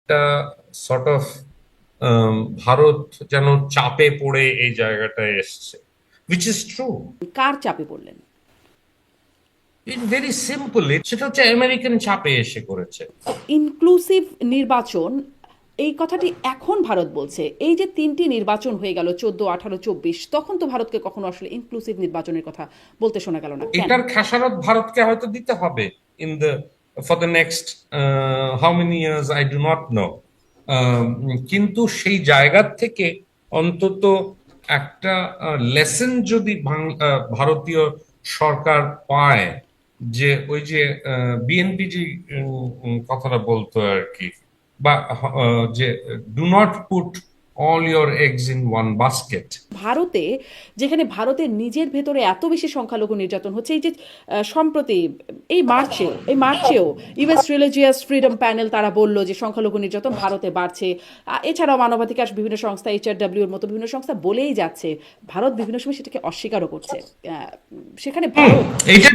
একটা sort of Bharat যেন চাপে পড়ে এই জায়গাটায় এসছে, উইচ ইজ ট্রু। কার চাপে পড়লেন? ইন ভেরি সিম্পল, সেটা হচ্ছে আমেরিকান চাপে এসে করেছে। ইনক্লুসিভ নির্বাচন, এই কথাটি এখন ভারত বলছে। এই যে তিনটি নির্বাচন হয়ে গেল, 14, 18, 24, তখন তো ভারতকে কখনো আসলে ইনক্লুসিভ নির্বাচনের কথা বলতে শোনা গেল না, কেন? এটার খেসারত ভারতকে হয়তো দিতে হবে in the for the next how many years I do not know. কিন্তু সেই জায়গার থেকে অন্তত একটা লেসন যদি ভারতীয় সরকার পায়, যে ওই যে বিএনপি যে কথাটা বলতো আর কি, বা যে do not put all your eggs in one basket. ভারতে, যেখানে ভারতের নিজের ভেতরে এত বেশি সংখ্যালঘু নির্যাতন হচ্ছে, এই যে সম্প্রতি এই মার্চেও ইউএস রিলিজিয়াস ফ্রিডম প্যানেল তারা বলল যে সংখ্যালঘু নির্যাতন ভারতে বাড়ছে। এছাড়াও মানবাধিকার বিভিন্ন সংস্থা, এইচআরডব্লিউর মতো বিভিন্ন সংস্থা বলেই যাচ্ছে। ভারত বিভিন্ন সময় সেটাকে অস্বীকারও করছে। সেখানে ভারত। এইটা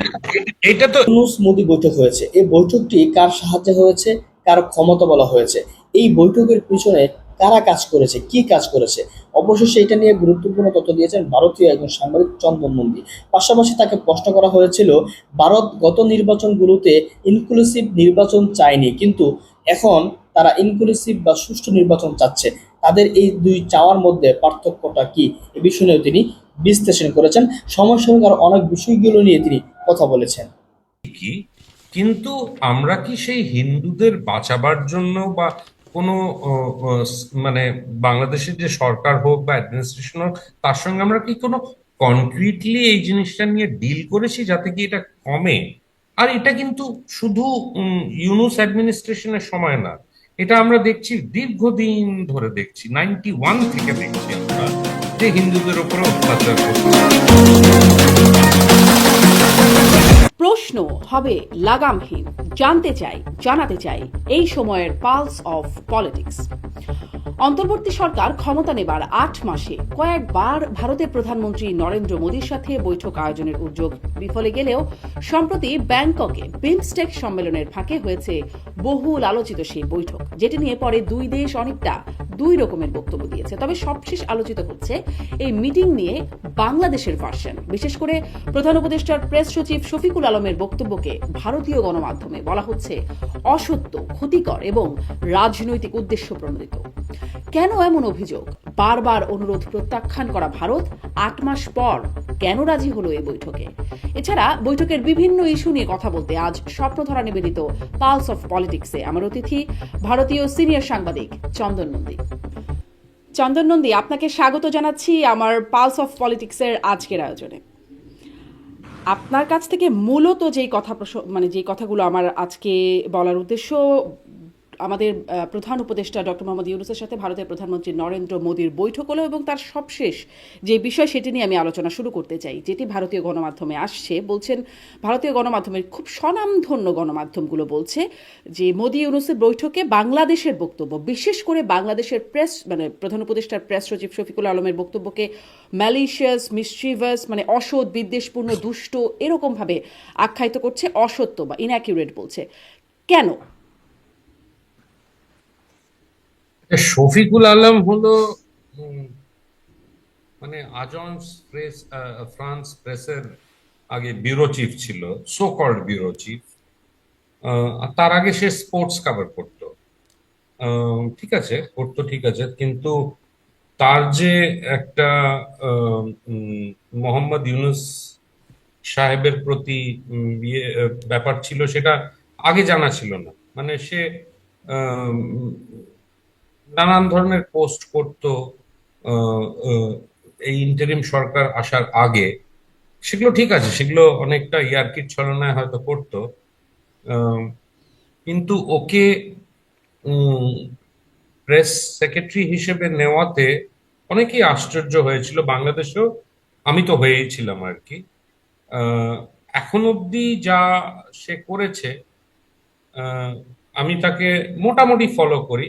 এইটা তো ইউনূস মোদি বৈঠক হয়েছে। এই বৈঠকটি কার সাহায্যে হয়েছে, কার ক্ষমতা বলা হয়েছে, এই বৈঠকের পিছনে কারা কাজ করেছে, কি কাজ করেছে, অবশেষে এটা নিয়ে গুরুত্বপূর্ণ তথ্য দিয়েছেন ভারতীয় একজন সাংবাদিক চন্দন নন্দী। পাশাপাশি তাকে প্রশ্ন করা হয়েছিল, ভারত গত নির্বাচনগুলোতে ইনক্লুসিভ নির্বাচন চায়নি, কিন্তু এখন তারা ইনক্লুসিভ বা সুষ্ঠু নির্বাচন চাচ্ছে, তাদের এই দুই চাওয়ার মধ্যে পার্থক্যটা কি, এ বিষয় নিয়ে তিনি বিশ্লেষণ করেছেন। সমসাময়িক আরো অনেক বিষয়গুলো নিয়ে তিনি কথা বলেছেন। কি, কিন্তু আমরা কি সেই হিন্দুদের বাঁচাবার জন্য বা কোনো মানে বাংলাদেশের যে সরকার হোক বা অ্যাডমিনিস্ট্রেশন হোক, তার সঙ্গে আমরা কি কোনো কনক্রিটলি এই জিনিসটা নিয়ে ডিল করেছি যাতে কি এটা কমে? আর এটা কিন্তু শুধু ইউনুস অ্যাডমিনিস্ট্রেশনের সময় না, এটা আমরা দেখছি দীর্ঘদিন ধরে, দেখছি 91 থেকে দেখছি আমরা যে হিন্দুদের উপরে অত্যাচার করছে। প্রশ্ন হবে লাগামহীন। জানতে চাই, জানাতে চাই এই সময়ের পালস অফ পলিটিক্স। অন্তর্বর্তী সরকার ক্ষমতা নেবার 8 মাসে কয়েকবার ভারতের প্রধানমন্ত্রী নরেন্দ্র মোদীর সাথে বৈঠক আয়োজনের উদ্যোগ বিফলে গেলেও সম্প্রতি ব্যাংককে বিমস্টেক সম্মেলনের ফাঁকে হয়েছে বহুল আলোচিত সেই বৈঠক, যেটি নিয়ে পরে দুই দেশ অনেকটা দুই রকমের বক্তব্য দিয়েছে। তবে সবশেষ আলোচিত হচ্ছে এই মিটিং নিয়ে বাংলাদেশের ভার্সন। বিশেষ করে প্রধান উপদেষ্টার প্রেস সচিব শফিকুল আলমের বক্তব্যকে ভারতীয় গণমাধ্যমে বলা হচ্ছে অসত্য, ক্ষতিকর এবং রাজনৈতিক উদ্দেশ্য প্রণোদিত। কেন এমন অভিযোগ? বারবার অনুরোধ প্রত্যাখ্যান করা ভারত 8 মাস পর কেন রাজি হলো এই বৈঠকে? এছাড়া বৈঠকের বিভিন্ন ইস্যু নিয়ে কথা বলতে আজ স্বপ্নধারা নিবেদিত পালস অফ পলিটিক্সে আমার অতিথি ভারতীয় সিনিয়র সাংবাদিক চন্দন নন্দী। চন্দন নন্দী, আপনাকে স্বাগত জানাচ্ছি আমার পালস অফ পলিটিক্সের আজকের আয়োজনে। আপনার কাছ থেকে মূলত যেই কথা মানে যেই কথাগুলো আমার আজকে বলার উদ্দেশ্য, আমাদের প্রধান উপদেষ্টা ডক্টর মোহাম্মদ ইউনূসের সাথে ভারতের প্রধানমন্ত্রী নরেন্দ্র মোদীর বৈঠক হলো এবং তার সবশেষ যে বিষয় সেটি নিয়ে আমি আলোচনা শুরু করতে চাই, যেটি ভারতীয় গণমাধ্যমে আসছে। বলছেন, ভারতীয় গণমাধ্যমের খুব স্বনামধন্য গণমাধ্যমগুলো বলছে যে মোদী ইউনূসের বৈঠকে বাংলাদেশের বক্তব্য, বিশেষ করে বাংলাদেশের প্রেস মানে প্রধান উপদেষ্টার প্রেস সচিব শফিকুল আলমের বক্তব্যকে ম্যালিশিয়াস, মিসচিভাস, মানে অসৎ, বিদ্বেষপূর্ণ, দুষ্ট এরকমভাবে আখ্যায়িত করছে, অসত্য বা ইনঅ্যাকিউরেট বলছে। কেন? শফিকুল আলম হলো উম, মানে আজন্স প্রেস, ফ্রান্স প্রেসের আগে ব্যুরো চিফ ছিল, সো কল্ড ব্যুরো চিফ। আর তার আগে সে স্পোর্টস কভার করতো। ঠিক আছে, করতো, ঠিক আছে, কিন্তু তার যে একটা মোহাম্মদ ইউনুস সাহেবের প্রতি ব্যাপার ছিল, সেটা আগে জানা ছিল না। মানে সে আম, নানান ধরনের পোস্ট করতো আহ, আহ, এই ইন্টারিম সরকার আসার আগে। সেগুলো ঠিক আছে, সেগুলো অনেকটা ইয়ার্কির ছলনায় হয়তো করতো। আম, কিন্তু ওকে প্রেস সেক্রেটারি হিসেবে নেওয়াতে অনেকেই আশ্চর্য হয়েছিল বাংলাদেশেও। আমি তো হয়েইছিলাম আর কি। আহ, এখন অবধি যা সে করেছে, আহ, আমি তাকে মোটামুটি ফলো করি।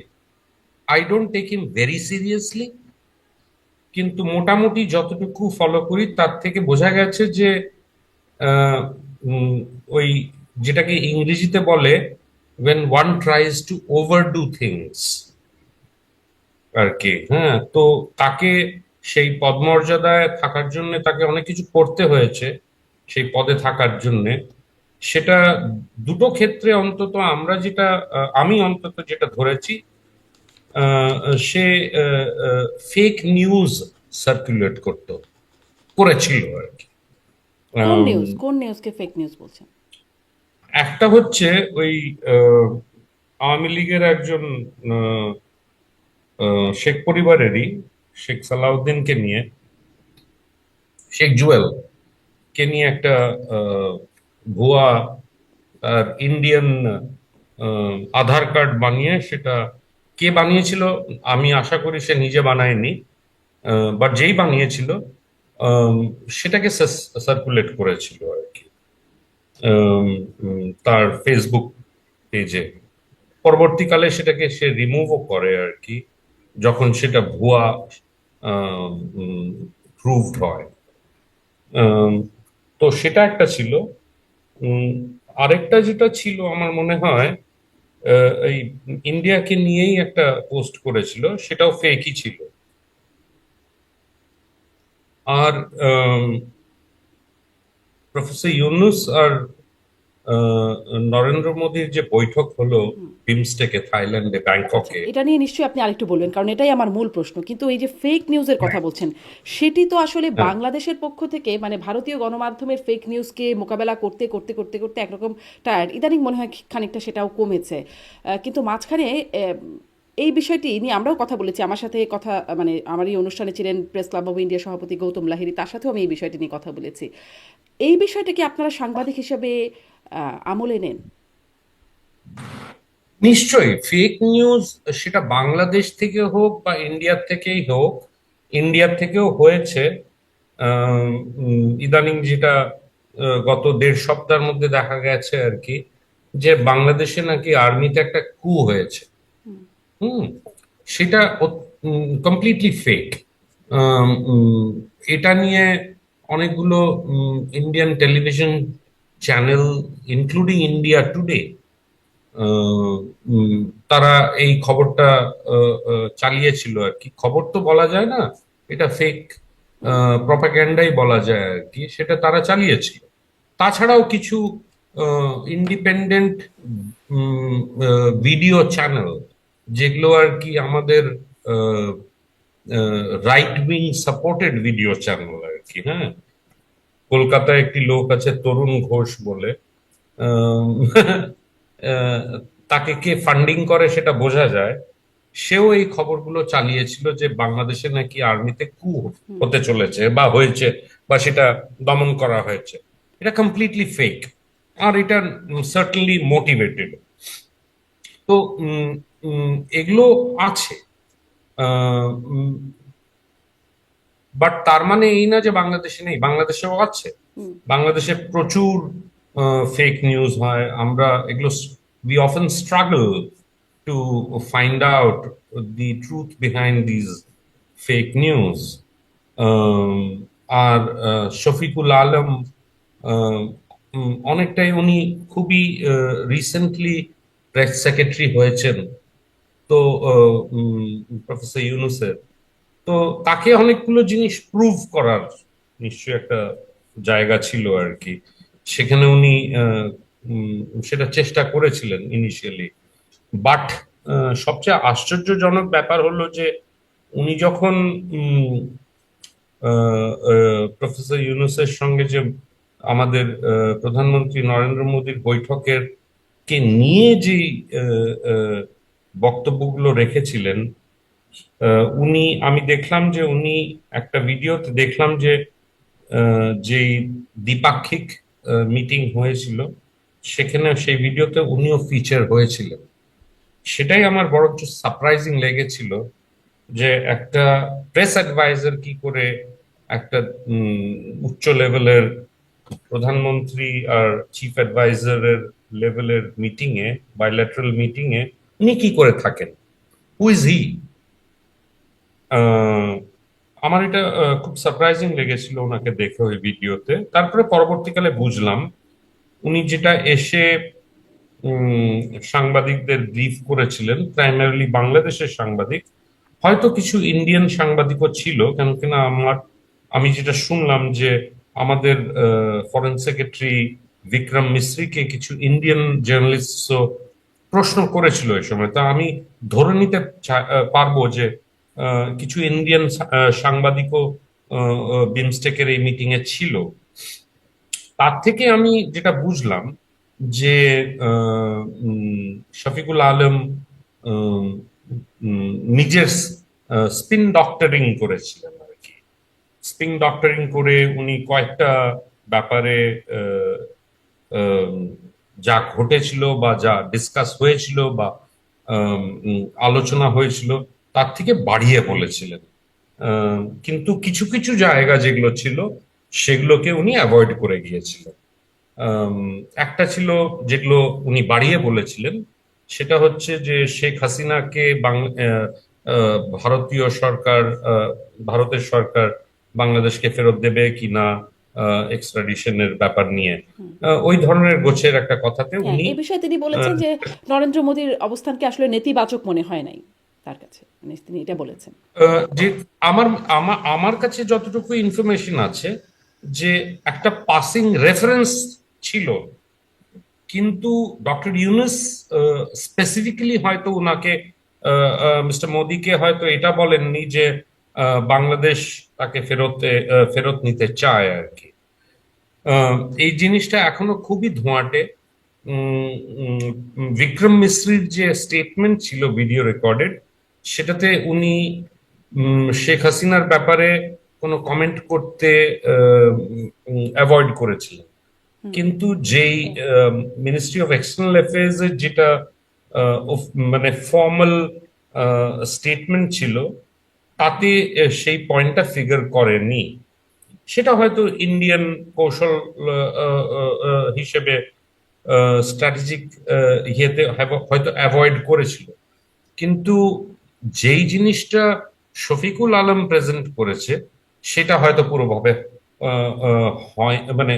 I don't take him very seriously, কিন্তু মোটামুটি যতটুকু ফলো করি তার থেকে বোঝা গেছে যে আহ, উম, ওই যেটাকে ইংরেজিতে বলে when one tries to overdo things আর কি। হ্যাঁ, তো তাকে সেই পদমর্যাদায় থাকার জন্য তাকে অনেক কিছু করতে হয়েছে সেই পদে থাকার জন্য। সেটা দুটো ক্ষেত্রে অন্তত আমরা যেটা আমি অন্তত যেটা ধরেছি, সে ফেক নিউজ সার্কুলেট করেছিল আর কি। কোন আম, নিউজ, কোন নিউজকে ফেক নিউজ বলছেন? একটা হচ্ছে ওই আহ, আওয়ামী লীগের একজন আহ, শেখ পরিবারেরই শেখ সালাউদ্দিনকে নিয়ে, শেখ জুয়েল কে নিয়ে একটা আহ, ভুয়া আর ইন্ডিয়ান আধার কার্ড বানিয়ে, সেটা কে বানিয়েছিল আমি আশা করি সে নিজে বানায়নি, বাট যেই বানিয়েছিল আম, সেটাকে সার্কুলেট করেছিল আর কি, তার ফেসবুক পেজে। পরবর্তীকালে সেটাকে সে রিমুভও করে আর কি, যখন সেটা ভুয়া প্রুভড হয়। আম, তো সেটা একটা ছিল। উম, আরেকটা যেটা ছিল আমার মনে হয় এই ইন্ডিয়াকে নিয়েই একটা পোস্ট করেছিল, সেটাও ফেকই ছিল। আর প্রফেসর ইউনুস আর আহ, নরেন্দ্র মোদীর যে বৈঠক হলো বিমস্টেকে, থাইল্যান্ডে, আচ্ছা, ব্যাংককে। এটা নিয়ে নিশ্চয়ই আপনি আরেকটু বলবেন, কারণ এটাই আমার মূল প্রশ্ন। কিন্তু এই যে ফেক নিউজের কথা বলছেন, সেটি তো আসলে হ্যাঁ, বাংলাদেশের পক্ষ থেকে, মানে ভারতীয় গণমাধ্যমের ফেক নিউজকে মোকাবেলা করতে করতে করতে করতে একরকম টায়ার্ড, ইদানিং মনে হয় খানিকটা সেটাও কমেছে। কিন্তু মাঝখানে এই বিষয়টি নিয়ে আমরাও কথা বলেছি। আমার সাথে কথা, মানে আমার এই অনুষ্ঠানে ছিলেন প্রেস ক্লাব অব ইন্ডিয়া সভাপতি গৌতম লাহিড়ী, তার সাথেও আমি এই বিষয়টি নিয়ে কথা বলেছি। এই বিষয়টা কি আপনারা সাংবাদিক হিসেবে আমলে নেন? নিশ্চয়ই ফেক নিউজ, সেটা বাংলাদেশ থেকে হোক বা ইন্ডিয়ার থেকেই হোক, ইন্ডিয়ার থেকেও হয়েছে। ইদানিং যেটা গত দেড় সপ্তাহের মধ্যে দেখা গেছে আর কি, যে বাংলাদেশে নাকি আর্মিতে একটা কু হয়েছে। হুম, সেটা কমপ্লিটলি ফেক। এটা নিয়ে অনেকগুলো Indian television channel, including India today, ah, um, তারা এই খবরটা চালিয়েছিল আর কি। খবর তো বলা যায় না, এটা ফেক প্রপাগ্যান্ডাই বলা যায় আর কি, সেটা তারা চালিয়েছিল। তাছাড়াও কিছু ইন্ডিপেন্ডেন্ট ভিডিও চ্যানেল, যেগুলো আর কি আমাদের right wing supported video channel আর কি। হ্যাঁ, কলকাতায় একটি লোক আছে তরুণ ঘোষ বলে, আম, আহ, তাকে কে ফান্ডিং করে সেটা বোঝা যায়। সেও এই খবরগুলো চালিয়েছিল যে বাংলাদেশে নাকি আর্মিতে কু হতে চলেছে বা হয়েছে, বা সেটা দমন করা হয়েছে। এটা কমপ্লিটলি ফেক, আর এটা সার্টেনলি মোটিভেটেড। তো উম, এগুলো আছে, বাট তার মানে এই না যে বাংলাদেশে নেই, বাংলাদেশেও আছে। বাংলাদেশে প্রচুর ফেক নিউজ হয়, আমরা এগুলো, we often struggle to find out the truth behind these fake news. আর শফিকুল আলম, আহ, অনেকটাই উনি খুবই রিসেন্টলি প্রেস সেক্রেটারি হয়েছেন, তো প্রফেসর ইউনুসের। তো তাকে অনেকগুলো জিনিস প্রুভ করার নিশ্চয়ই একটা জায়গা ছিল আর কি, সেখানে উনি সেটা চেষ্টা করেছিলেন ইনিশিয়ালি। বাট সবচেয়ে আশ্চর্যজনক ব্যাপার হলো যে উনি যখন প্রফেসর ইউনুসের সঙ্গে যে আমাদের প্রধানমন্ত্রী নরেন্দ্র মোদীর বৈঠকের কে নিয়ে যে বক্তব্যগুলো রেখেছিলেন, উনি, আমি দেখলাম যে উনি একটা ভিডিওতে দেখলাম যে যেই দ্বিপাক্ষিক মিটিং হয়েছিল, সেখানে সেই ভিডিওতে উনিও ফিচার হয়েছিলেন। সেটাই আমার বরঞ্চ সারপ্রাইজিং লেগেছিল, যে একটা প্রেস অ্যাডভাইজার কি করে একটা উচ্চ লেভেলের প্রধানমন্ত্রী আর চিফ অ্যাডভাইজারের লেভেলের মিটিং এ, বাইল্যাটারাল মিটিং এ উনি কি করে থাকেন, হু ইজ হি। আমার এটা খুব সারপ্রাইজিং লেগেছিল ওনাকে দেখে ওই ভিডিওতে। তারপরে পরবর্তীকালে বুঝলাম উনি যেটা এসে উম, সাংবাদিকদের ব্রিফ করেছিলেন, প্রাইমারিলি বাংলাদেশের সাংবাদিক, হয়তো কিছু ইন্ডিয়ান সাংবাদিকও ছিল, কেন কিনা আমি যেটা শুনলাম যে আমাদের ফরেন সেক্রেটারি বিক্রম মিশ্রিকে কিছু ইন্ডিয়ান জার্নালিস্টও প্রশ্ন করেছিল এই সময়। তা আমি ধরে নিতে পারবো যে কিছু ইন্ডিয়ান সাংবাদিকও বিমস্টেকের এই মিটিং এ ছিল। তার থেকে আমি যেটা বুঝলাম যে শফিকুল আলম উম, নিজের স্পিন ডক্টরিং করেছিলেন আর কি। স্পিন ডক্টরিং করে উনি কয়েকটা ব্যাপারে আহ, আহ, যা ঘটেছিল বা যা ডিসকাস হয়েছিল বা আলোচনা হয়েছিল তার থেকে বাড়িয়ে বলেছিলেন। কিন্তু কিছু কিছু জায়গা যেগুলো ছিল সেগুলোকে উনি অ্যাভয়েড করে গিয়েছিলেন। আম, একটা ছিল যেগুলো উনি বাড়িয়ে বলেছিলেন, সেটা হচ্ছে যে শেখ হাসিনাকে ভারতীয় সরকার, ভারতের সরকার বাংলাদেশকে ফেরত দেবে কিনা এক্সট্রাডিশনের ব্যাপার নিয়ে ওই ধরনের গোছের একটা কথাতে হ্যাঁ, উনি এ বিষয়ে তিনি বলেছেন যে নরেন্দ্র মোদীর অবস্থানকে আসলে নেতিবাচক মনে হয় নাই তার কাছে, মানে তিনি এটা বলেছেন। যে আমার আমার আমার কাছে যতটুকু ইনফরমেশন আছে যে একটা পাসিং রেফারেন্স ছিল, কিন্তু ডক্টর ইউনুস স্পেসিফিক্যালি হয়তো উনাকে মিস্টার মোদিকে হয়তো এটা বলেননি যে বাংলাদেশ তাকে ফেরত নিতে চায় আর কি। আহ, এই জিনিসটা এখনো খুবই ধোঁয়াটে। উম, উম, বিক্রম মিশ্রির যে স্টেটমেন্ট ছিল ভিডিও রেকর্ডেড, সেটাতে উনি শেখ হাসিনার ব্যাপারে কোনো কমেন্ট করতে অ্যাভয়েড করেছিলেন। কিন্তু যেই মিনিস্ট্রি অফ এক্সটার্নাল অ্যাফেয়ার্স এর যেটা মানে ফর্মাল স্টেটমেন্ট ছিল, তাতে সেই পয়েন্টটা ফিগার করেনি। সেটা হয়তো ইন্ডিয়ান কৌশল হিসেবে স্ট্র্যাটেজিক ইয়েতে হয়তো অ্যাভয়েড করেছিল। কিন্তু যেই জিনিসটা শফিকুল আলম প্রেজেন্ট করেছে সেটা হয়তো পুরোভাবে হয় মানে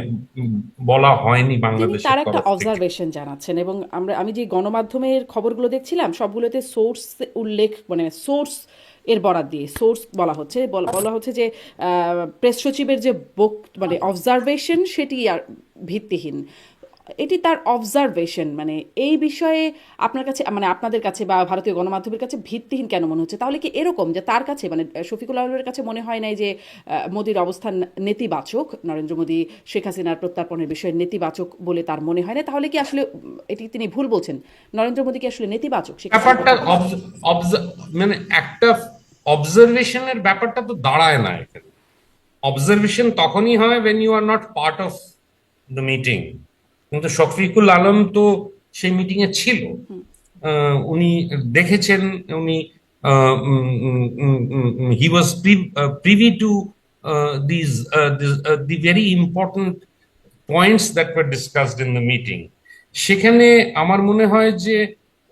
বলা হয়নি তিনি বাংলাদেশের তার একটা তরফ থেকে। অবজারভেশন জানাচ্ছেন, এবং আমি যে গণমাধ্যমের খবরগুলো দেখছিলাম সবগুলোতে সোর্স উল্লেখ, মানে সোর্স এর বরাত দিয়ে সোর্স বলা হচ্ছে, বলা হচ্ছে যে প্রেস সচিবের যে মানে অবজারভেশন সেটি আর ভিত্তিহীন। এটি তার অবজারভেশন, মানে এই বিষয়ে আপনার কাছে, মানে আপনাদের কাছে বা ভারতীয় গণমাধ্যমের কাছে ভিত্তিহীন কেন মনে হচ্ছে? তাহলে কি এরকম যে তার কাছে, মানে শফিকুল আলমের কাছে মনে হয় নাই যে মোদির অবস্থান নেতিবাচক, নরেন্দ্র মোদী শেখ হাসিনার প্রত্যার্পণের বিষয়ে নেতিবাচক বলে তার মনে হয় না? তাহলে কি আসলে এটি তিনি ভুল বলছেন? নরেন্দ্র মোদী কি আসলে নেতিবাচক শেখ হাসিনার ব্যাপারটা প্রত্যার্পণে? মানে একটা অবজারভেশনের ব্যাপারটা তো দাঁড়ায় না এখানে। অবজারভেশন তখনই হয় when you are not part of the meeting। কিন্তু শফিকুল আলম তো সেই মিটিং এ ছিল। উনি দেখেছেন, উনি he was privy to the very important points that were discussed in the meeting. সেখানে আমার মনে হয় যে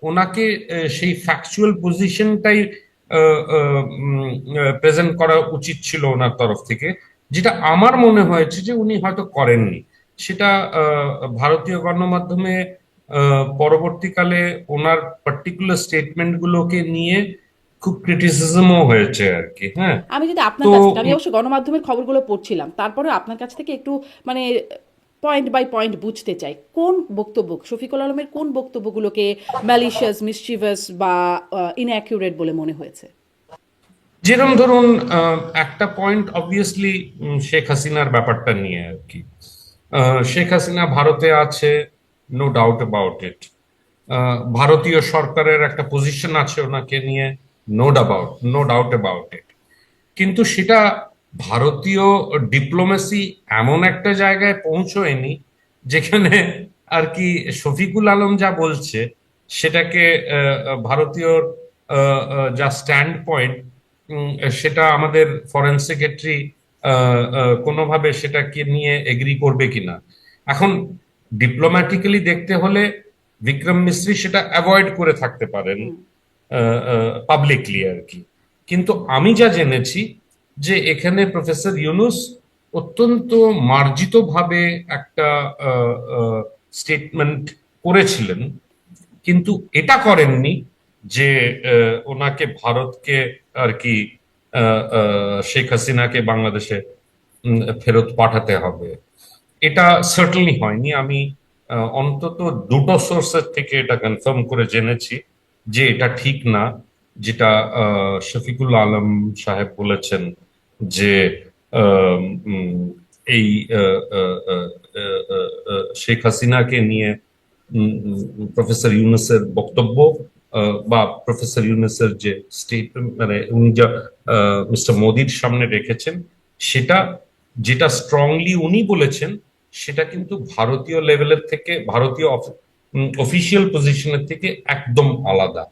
ওনাকে সেই ফ্যাকচুয়াল পজিশনটাই প্রেজেন্ট করা উচিত ছিল ওনার তরফ থেকে, যেটা আমার মনে হয়েছে যে উনি হয়তো করেননি। সেটা ভারতীয় গণমাধ্যমে পরবর্তীকালে ওনার পার্টিকুলার স্টেটমেন্ট গুলোকে নিয়ে খুব ক্রিটিসিজমও হয়েছে আর কি। হ্যাঁ। আমি যদি আপনার তো কাছ থেকে, আমি অবশ্য গণমাধ্যমের খবরগুলো পড়ছিলাম, তারপরে আপনার কাছ থেকে একটু মানে পয়েন্ট বাই পয়েন্ট বুঝতে চাই কোন বক্তব্য, শফিকুল আলমের কোন বক্তব্যগুলোকে ম্যালিশিয়াস, মিসচিভাস বা ইনঅ্যাকিউরেট বলে মনে হয়েছে? যেরকম ধরুন একটা পয়েন্ট অবভিয়াসলি শেখ হাসিনার ব্যাপারটা নিয়ে আর কি। শেখ হাসিনা ভারতে আছে, নো ডাউট অ্যাবাউট ইট। ভারতীয় সরকারের একটা পজিশন আছে ওনাকে নিয়ে, নো ডাউট অ্যাবাউট ইট। কিন্তু সেটা ভারতীয় ডিপ্লোমেসি এমন একটা জায়গায় পৌঁছয়নি যেখানে আর কি শফিকুল আলম যা বলছে সেটাকে ভারতীয় যা স্ট্যান্ড পয়েন্ট, সেটা আমাদের ফরেন সেক্রেটারি কোনোভাবে সেটাকে নিয়ে এগ্রি করবে কিনা। এখন ডিপ্লোম্যাটিক্যালি দেখতে হলে বিক্রম মিশ্রি সেটা অ্যাভয়েড করে থাকতে পারেন পাবলিকলি আর কি। কিন্তু আমি যা জেনেছি যে এখানে প্রফেসর ইউনুস অত্যন্ত মার্জিতভাবে একটা স্টেটমেন্ট করেছিলেন, কিন্তু এটা করেননি যে ওনাকে ভারতকে আর কি শেখ হাসিনাকে বাংলাদেশে ফেরত পাঠাতে হবে। এটা সার্টেনলি হয়নি। আমি অন্তত দুটো সোর্সের থেকে এটা কনফার্ম করে জেনেছি যে এটা ঠিক না, যেটা শফিকুল আলম সাহেব বলেছেন যে আহ, উম, এই শেখ হাসিনাকে নিয়ে প্রফেসর ইউনূসের বক্তব্য বা প্রফেসর ইউনূসের যে স্টেটমেন্ট, মানে উনি যা মিস্টার মোদির সামনে রেখেছেন, সেটা যেটা স্ট্রংলি উনি বলেছেন, সেটা কিন্তু ভারতীয় লেভেলের থেকে, ভারতীয় অফিসিয়াল পজিশনের থেকে একদম আলাদা।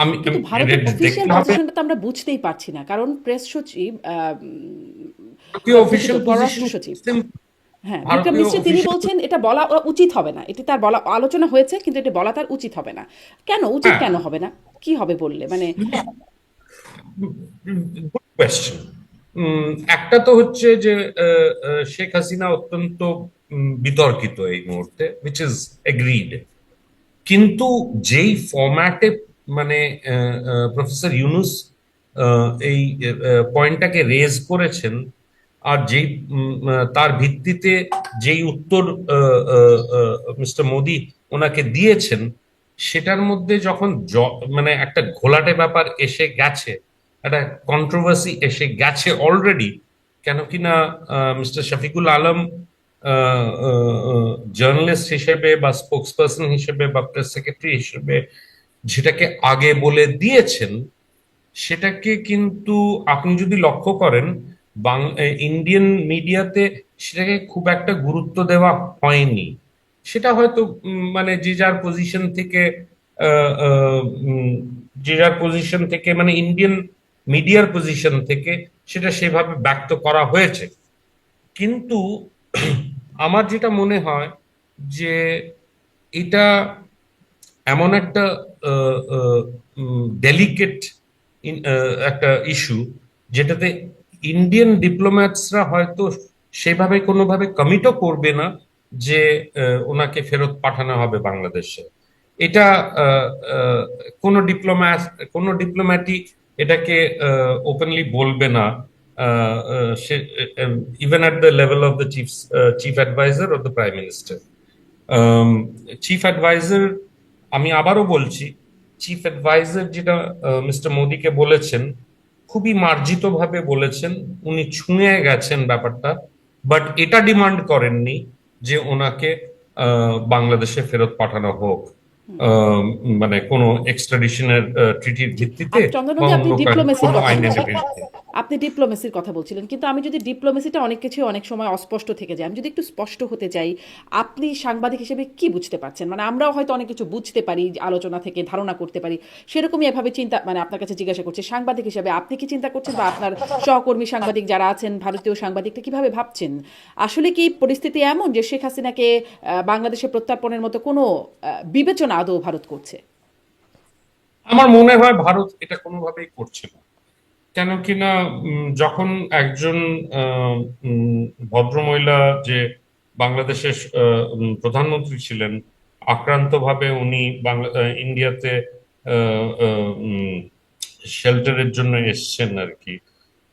আমি কিন্তু ভারতের এটা অফিসিয়াল দেখতে হবে। পজিশনটা তো আমরা বুঝতেই পারছি না, কারণ প্রেস সচিব ভারতীয় দুঃখিত, অফিসিয়াল পররাষ্ট্র পজিশন, সচিব, হ্যাঁ, বিক্রম ভারতীয় মিশ্রি তিনি অফিসিয়াল, বলছেন এটা বলা উচিত হবে না, এটি তার বলা আলোচনা হয়েছে কিন্তু এটা বলা তার উচিত হবে না। কেন উচিত, হ্যাঁ, কেন হবে না, কি হবে বললে মানে? Good question. একটা তো হচ্ছে যে শেখ হাসিনা অত্যন্ত বিতর্কিত এই মুহূর্তে, উইচ ইজ এগ্রিড। কিন্তু যেই ফরম্যাটে মানে প্রফেসর ইউনুস এই পয়েন্টটাকে রেজ করেছেন, আর যেই তার ভিত্তিতে যেই উত্তর মিস্টার মোদি ওনাকে দিয়েছেন, সেটার মধ্যে যখন মানে একটা ঘোলাটে ব্যাপার এসে গেছে, একটা কন্ট্রোভার্সি এসে গেছে অলরেডি। কেন কিনা মিস্টার শফিকুল আলম জার্নালিস্ট হিসেবে বা স্পোক্সপারসন হিসেবে বা প্রেস সেক্রেটারি হিসেবে যেটাকে আগে বলে দিয়েছেন, সেটাকে কিন্তু আপনি যদি লক্ষ্য করেন, ইন্ডিয়ান মিডিয়াতে সেটাকে খুব একটা গুরুত্ব দেওয়া হয়নি। সেটা হয়তো মানে যে যার পজিশন থেকে আহ, আহ, উম, যে যার পজিশন থেকে, মানে ইন্ডিয়ান মিডিয়ার পজিশন থেকে সেটা সেভাবে ব্যক্ত করা হয়েছে। কিন্তু আমার যেটা মনে হয় যে এটা এমন একটা ডেলিকেট একটা ইস্যু, যেটাতে ইন্ডিয়ান ডিপ্লোম্যাটসরা হয়তো সেভাবে কোনোভাবে কমিটও করবে না যে ওনাকে ফেরত পাঠানো হবে বাংলাদেশে। এটা আহ, আহ, কোনো ডিপ্লোম্যাট, কোনো ডিপ্লোম্যাটই এটাকে ওপেনলি বলবে না, সে even at the level of the chief adviser of the prime minister. Chief adviser, আমি আবারও বলছি, চিফ অ্যাডভাইজার যেটা মিস্টার মোদিকে বলেছেন, খুবই মার্জিত ভাবে বলেছেন, উনি ছুঁয়ে গেছেন ব্যাপারটা, বাট এটা ডিমান্ড করেননি যে ওনাকে বাংলাদেশে ফেরত পাঠানো হোক, আহ, মানে কোনো এক্সট্রাডিশনের ট্রিটির জি, ভিত্তিতে বা চন্দ্রনন্দী, আপনি অন্য ডিপ্লোমেসির কোনো কথা আইনের বলছিলেন, ভিত্তিতে। আপনি ডিপ্লোমেসির কথা বলছিলেন, কিন্তু আমি যদি ডিপ্লোমেসিটা অনেক কিছু অনেক সময় অস্পষ্ট থেকে যায়, আমি যদি একটু স্পষ্ট হতে চাই, আপনি সাংবাদিক হিসেবে কি বুঝতে পারছেন? মানে আমরাও হয়তো অনেক কিছু বুঝতে পারি, আলোচনা থেকে ধারণা করতে পারি, সেরকমই এভাবে চিন্তা, মানে আপনার কাছে জিজ্ঞাসা করছি সাংবাদিক হিসেবে আপনি কি চিন্তা করছেন, বা আপনার সহকর্মী সাংবাদিক যারা আছেন ভারতীয় সাংবাদিকরা কিভাবে ভাবছেন? আসলে কি পরিস্থিতি এমন যে শেখ হাসিনাকে বাংলাদেশে প্রত্যার্পণের মতো কোনো বিবেচনা আদৌ ভারত করছে? আমার মনে হয় ভারত এটা কোনোভাবেই করছে না। কেন কিনা যখন একজন আহ, উম, ভদ্রমহিলা, যে বাংলাদেশের প্রধানমন্ত্রী ছিলেন, আক্রান্তভাবে উনি ইন্ডিয়াতে শেল্টারের জন্য এসছেন আর কি,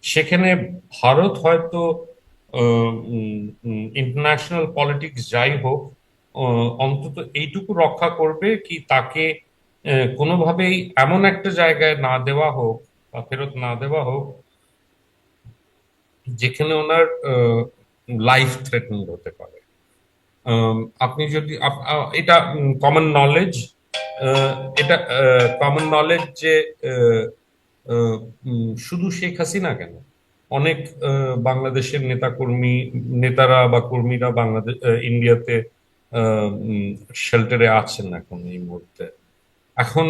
সেখানে ভারত হয়তো ইন্টারন্যাশনাল পলিটিক্স যাই হোক, অন্তত এইটুকু রক্ষা করবে কি, তাকে কোনোভাবেই এমন একটা জায়গায় না দেওয়া হোক বা ফেরত না দেওয়া হোক যেখানে ওনার লাইফ থ্রেটেন্ড হতে পারে। আপনি যদি এটা কমন নলেজ, এটা কমন নলেজ যে আহ, আহ, শুধু শেখ হাসিনা কেন, অনেক বাংলাদেশের নেতারা বা কর্মীরা বাংলাদেশ ইন্ডিয়াতে শেল্টারে আছেন এখন এই মুহূর্তে। এখন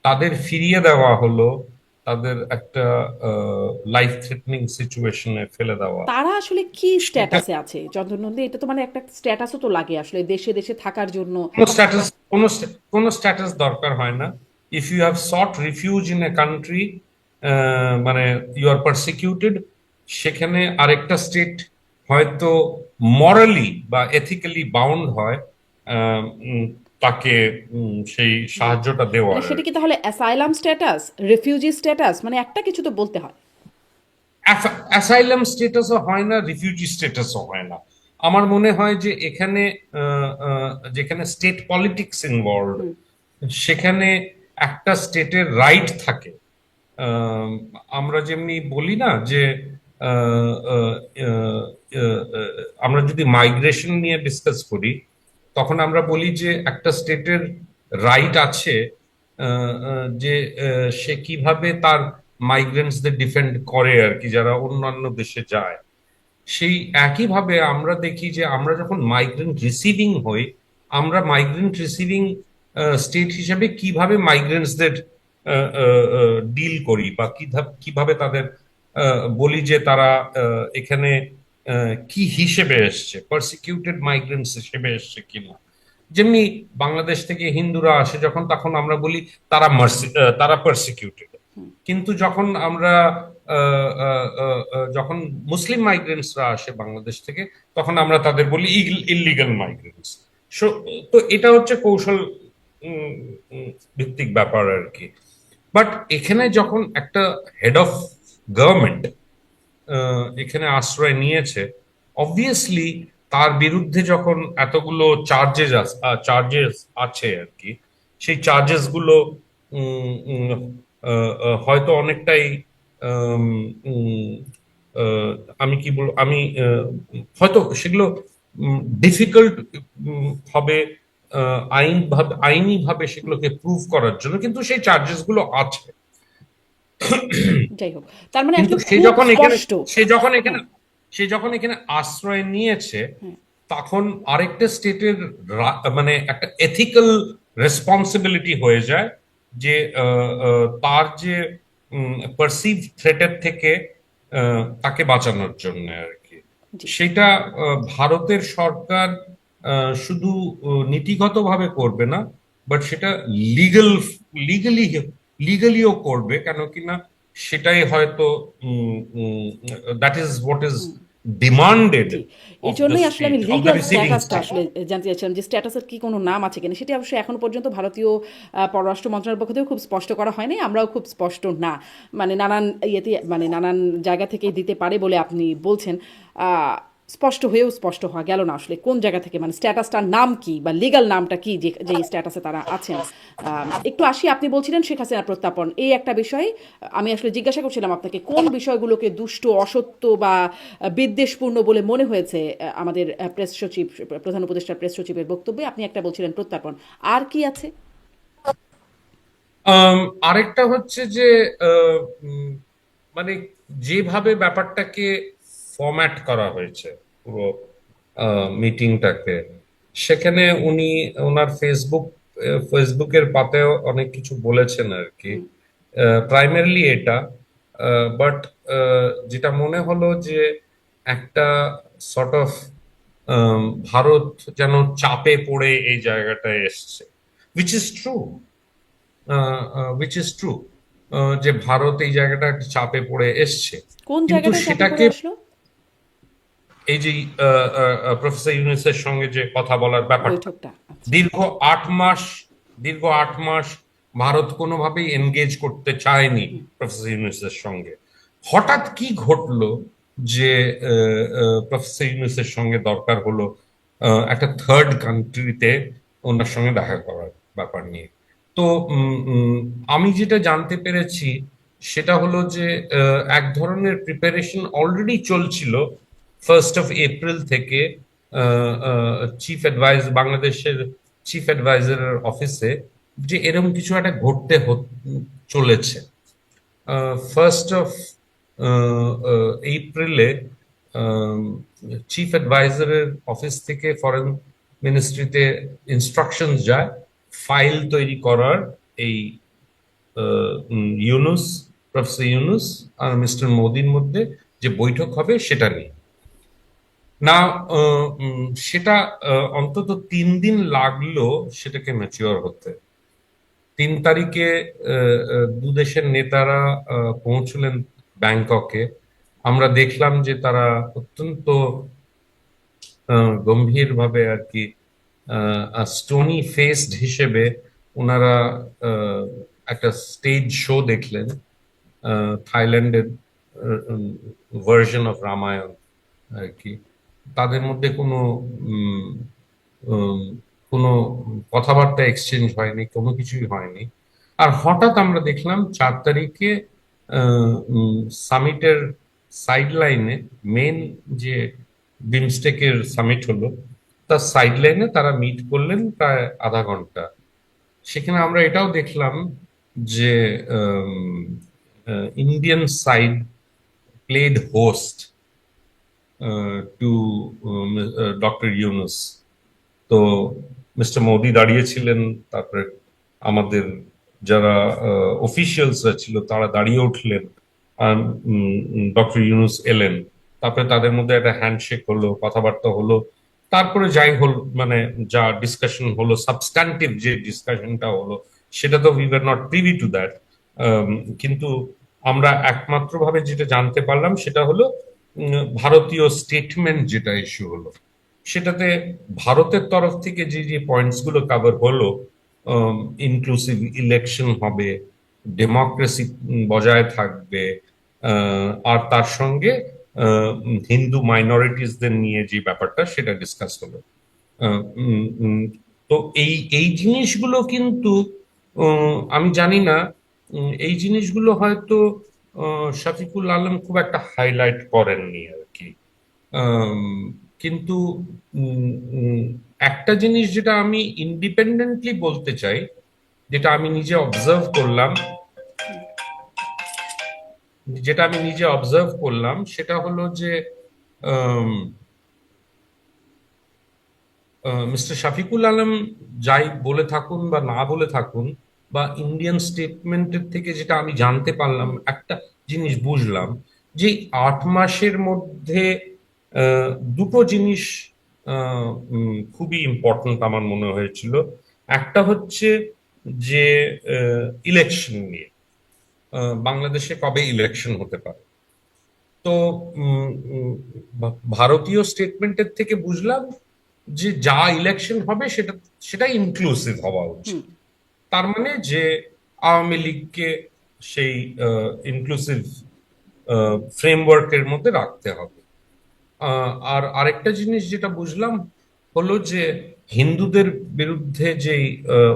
তাদের ফিরিয়ে দেওয়া হলো, তাদের একটা লাইফ থ্রেটনিং সিচুয়েশনে ফেলে দেওয়া। তারা আসলে কি সেটা স্ট্যাটাসে আছে চন্দ্রনন্দী? এটা তো মানে একটা স্ট্যাটাসও তো লাগে আসলে দেশে দেশে থাকার জন্য। কোনো স্ট্যাটাস দরকার হয় না। If you have sought refuge in a country, মানে ইউ আর পারসিকিউটেড, সেখানে আরেকটা স্টেট হয়তো মরালি বা এথিক্যালি বাউন্ড হয় আহ, উম, তাকে সেই সাহায্যটা দেওয়ার মানে আর সেটা কি কি। তাহলে অ্যাসাইলাম স্ট্যাটাস, রেফিউজি স্ট্যাটাস, মানে একটা কিছু তো বলতে হয়। অ্যাসাইলাম স্টেটাসও হয় না, রিফিউজি স্টেটাসও হয় না। আমার মনে হয় যে এখানে যেখানে স্টেট পলিটিক্স ইনভলভ, হুম। সেখানে একটা স্টেটের রাইট থাকে। আহ, আমরা যেমনি বলি না যে আহ, আহ, আহ, আহ, আমরা যদি মাইগ্রেশন নিয়ে ডিসকাস করি, তখন আমরা বলি যে একটা স্টেটের রাইট আছে যে সে কিভাবে তার মাইগ্রেন্টসদের ডিফেন্ড করে আর কি, যারা অন্যান্য দেশে যায়। সেই একইভাবে আমরা দেখি যে আমরা যখন মাইগ্রেন্ট রিসিভিং হই, আমরা মাইগ্রেন্ট রিসিভিং স্টেট হিসেবে কিভাবে মাইগ্রেন্টসদের ডিল করি, বা কিভাবে তাদের বলি যে তারা এখানে কি হিসেবে এসছে, পারসিকিউটেড মাইগ্রেন্টস হিসেবে এসছে কিনা। যেমনি বাংলাদেশ থেকে হিন্দুরা আসে যখন, তখন আমরা বলি তারা পারসিকিউটেড। কিন্তু যখন আমরা যখন মুসলিম মাইগ্রেন্টসরা আসে বাংলাদেশ থেকে, তখন আমরা তাদের বলি ইলিগাল মাইগ্রেন্টস। তো এটা হচ্ছে কৌশল উম, উম, ভিত্তিক ব্যাপার আর কি। বাট এখানে যখন একটা হেড অফ গভর্নমেন্ট এখানে আশ্রয় নিয়েছে, অবভিয়াসলি তার বিরুদ্ধে যখন এতগুলো চার্জেস আছে আর কি, সেই চার্জেস গুলো উম, উম, হয়তো অনেকটাই উম, উম, আহ, আমি কি বলবো, হয়তো সেগুলো ডিফিকাল্ট হবে আইনি ভাবে সেগুলোকে প্রুভ করার জন্য, কিন্তু সেই চার্জেস গুলো আছে। যাই হোক, তার মানে কিন্তু আসলে খুব স্পষ্ট। সে যখন এখানে হ্যাঁ। সে যখন এখানে আশ্রয় নিয়েছে, হ্যাঁ। তখন আরেকটা স্টেটের মানে একটা এথিক্যাল রেসপন্সিবিলিটি হয়ে যায় যে তার যে পারসিভ থ্রেটের থেকে তাকে বাঁচানোর জন্য আর কি। জি। সেটা ভারতের সরকার শুধু নীতিগতভাবে করবে না, বাট সেটা লিগাল লিগালি লিগালিও করবে, কেন কিনা সেটাই হয়তো that is what is hmm. Demanded জি, এই অফ দ্য জন্যই আসলে স্টেট, আমি অফ দ্য লিগ্যাল রিসিভিং স্ট্যাটাসটা স্টেট। আসলে জানতে চাইছিলাম যে স্ট্যাটাসের কি কোনো নাম আছে কিনা। সেটি অবশ্যই এখনো পর্যন্ত ভারতীয় পররাষ্ট্র মন্ত্রণালয়ের পক্ষ থেকে খুব স্পষ্ট করা হয়নি, আমরাও খুব স্পষ্ট না। মানে নানান ইয়েতে, মানে নানান জায়গা থেকে দিতে পারে বলে আপনি বলছেন। স্পষ্ট হয়েও স্পষ্ট হওয়া গেল না আসলে কোন জায়গা থেকে, মানে স্ট্যাটাসটার নাম কি বা লিগ্যাল নামটা কি, যে যে স্ট্যাটাসে তারা আছেন। একটু আসি, আপনি বলছিলেন শেখ হাসিনা প্রত্যাপন, এই একটা বিষয় আমি আসলে জিজ্ঞাসা করছিলাম আপনাকে, কোন বিষয়গুলোকে দুষ্ট, অসত্য বা বিদ্বেষপূর্ণ বলে মনে হয়েছে আমাদের প্রেস সচিব, প্রধান উপদেষ্টার প্রেস সচিবের বক্তব্যে। আপনি একটা বলছিলেন প্রত্যাপন, আর কি আছে? আম, আরেকটা হচ্ছে যে আহ, উম, মানে যেভাবে ব্যাপারটাকে ফরম্যাট করা হয়েছে পুরো মিটিংটাকে, সেখানে উনি ওনার ফেসবুকের পাতেও অনেক কিছু বলেছেন আর কি। হুম। প্রাইমারিলি এটা, বাট যেটা মনে হলো যে একটা সর্ট অফ ভারত যেন চাপে পড়ে এই জায়গাটায় এসছে, which is true, which is true, যে ভারত এই জায়গাটা একটা চাপে পড়ে এসছে। কোন কিন্তু জায়গাটায় চাপে পড়ে সেটাকে আসলো? এই যে প্রফেসর ইউনূসের সঙ্গে যে কথা বলার ব্যাপারটা, বৈঠকটা, আচ্ছা। দীর্ঘ 8 মাস, দীর্ঘ 8 মাস ভারত কোনোভাবেই এনগেজ করতে চায়নি হুম। প্রফেসর ইউনূসের সঙ্গে। হঠাৎ কি ঘটলো যে প্রফেসর ইউনূসের সঙ্গে দরকার হলো একটা থার্ড কান্ট্রিতে ওনার সঙ্গে দেখা করার ব্যাপার নিয়ে। তো আমি যেটা জানতে পেরেছি সেটা হলো যে এক ধরনের প্রিপারেশন অলরেডি চলছিল 1 এপ্রিল থেকে বাংলাদেশের চিফ অ্যাডভাইজারের অফিসে, যে এরকম কিছু একটা চলেছে। 1 এপ্রিলে চিফ অ্যাডভাইজারের অফিস থেকে ফরেন মিনিস্ট্রিতে ইনস্ট্রাকশন যায় ফাইল তৈরি করার, এই ইউনুস, প্রফেসর ইউনুস আর মিস্টার মোদির মধ্যে যে বৈঠক হবে সেটা নিয়ে। না, সেটা অন্তত 3 দিন লাগলো সেটাকে ম্যাচিওর হতে। 3 তারিখে দু দেশের নেতারা পৌঁছলেন ব্যাংককে। আমরা দেখলাম যে তারা অত্যন্ত গম্ভীরভাবে আর কি স্টোনি ফেসড হিসেবে ওনারা আহ, একটা স্টেজ শো দেখলেন, থাইল্যান্ডের ভার্সন অফ রামায়ণ আর কি। তাদের মধ্যে উম, উম, কোনো কথাবার্তা এক্সচেঞ্জ হয়নি, কোনো কিছুই হয়নি। আর হঠাৎ আমরা দেখলাম 4 তারিখে সামিটের সাইড লাইনে, মেন যে বিমস্টেকের সামিট হলো তার সাইড লাইনে তারা মিট করলেন প্রায় আধা ঘন্টা। সেখানে আমরা এটাও দেখলাম যে Indian side played host to doctor Yunus. তো মিস্টার মোদি দাঁড়িয়েছিলেন, তারপরে আমাদের যারা অফিসিয়ালসরা ছিল তারা দাঁড়িয়ে উঠলেন, আর ডক্টর ইউনুস এলেন। তারপরে তাদের মধ্যে একটা হ্যান্ডশেক হলো, কথাবার্তা হলো। তারপরে যাই হল, মানে যা ডিসকাশন হলো, সাবস্ট্যান্টিভ যে ডিসকাশনটা হলো, সেটা তো we are not privy to that. কিন্তু আমরা একমাত্র ভাবে যেটা জানতে পারলাম সেটা হলো ভারতীয় স্টেটমেন্ট যেটা ইস্যু হলো, সেটাতে ভারতের তরফ থেকে যে যে পয়েন্টস গুলো কভার হলো, ইনক্লুসিভ ইলেকশন হবে, ডেমোক্রেসি বজায় থাকবে, আর তার সঙ্গে হিন্দু মাইনরিটিসদের নিয়ে যে ব্যাপারটা সেটা ডিসকাস হলো। আহ, উম, উম, তো এই জিনিসগুলো কিন্তু আমি জানি না, এই জিনিসগুলো হয়তো শফিকুল আলম খুব একটা হাইলাইট করেননি আর কি। আম, কিন্তু উম, উম, একটা জিনিস যেটা আমি ইন্ডিপেন্ডেন্টলি বলতে চাই, যেটা আমি নিজে অবজার্ভ করলাম, সেটা হলো যে মিস্টার শফিকুল আলম যাই বলে থাকুন বা না বলে থাকুন, বা ইন্ডিয়ান স্টেটমেন্টের থেকে যেটা আমি জানতে পারলাম, একটা জিনিস বুঝলাম যে 8 মাসের মধ্যে আহ, দুটো জিনিস খুবই ইম্পর্ট্যান্ট আমার মনে হয়েছিল। একটা হচ্ছে যে ইলেকশন নিয়ে, বাংলাদেশে কবে ইলেকশন হতে পারে। তো উম, উম, ভারতীয় স্টেটমেন্টের থেকে বুঝলাম যে যা ইলেকশন হবে সেটা ইনক্লুসিভ হওয়া উচিত। হুম। তার মানে যে আওয়ামী লীগকে সেই ইনক্লুসিভ ফ্রেমওয়ার্কের মধ্যে রাখতে হবে। আর আরেকটা জিনিস যেটা বুঝলাম হলো যে হিন্দুদের বিরুদ্ধে যে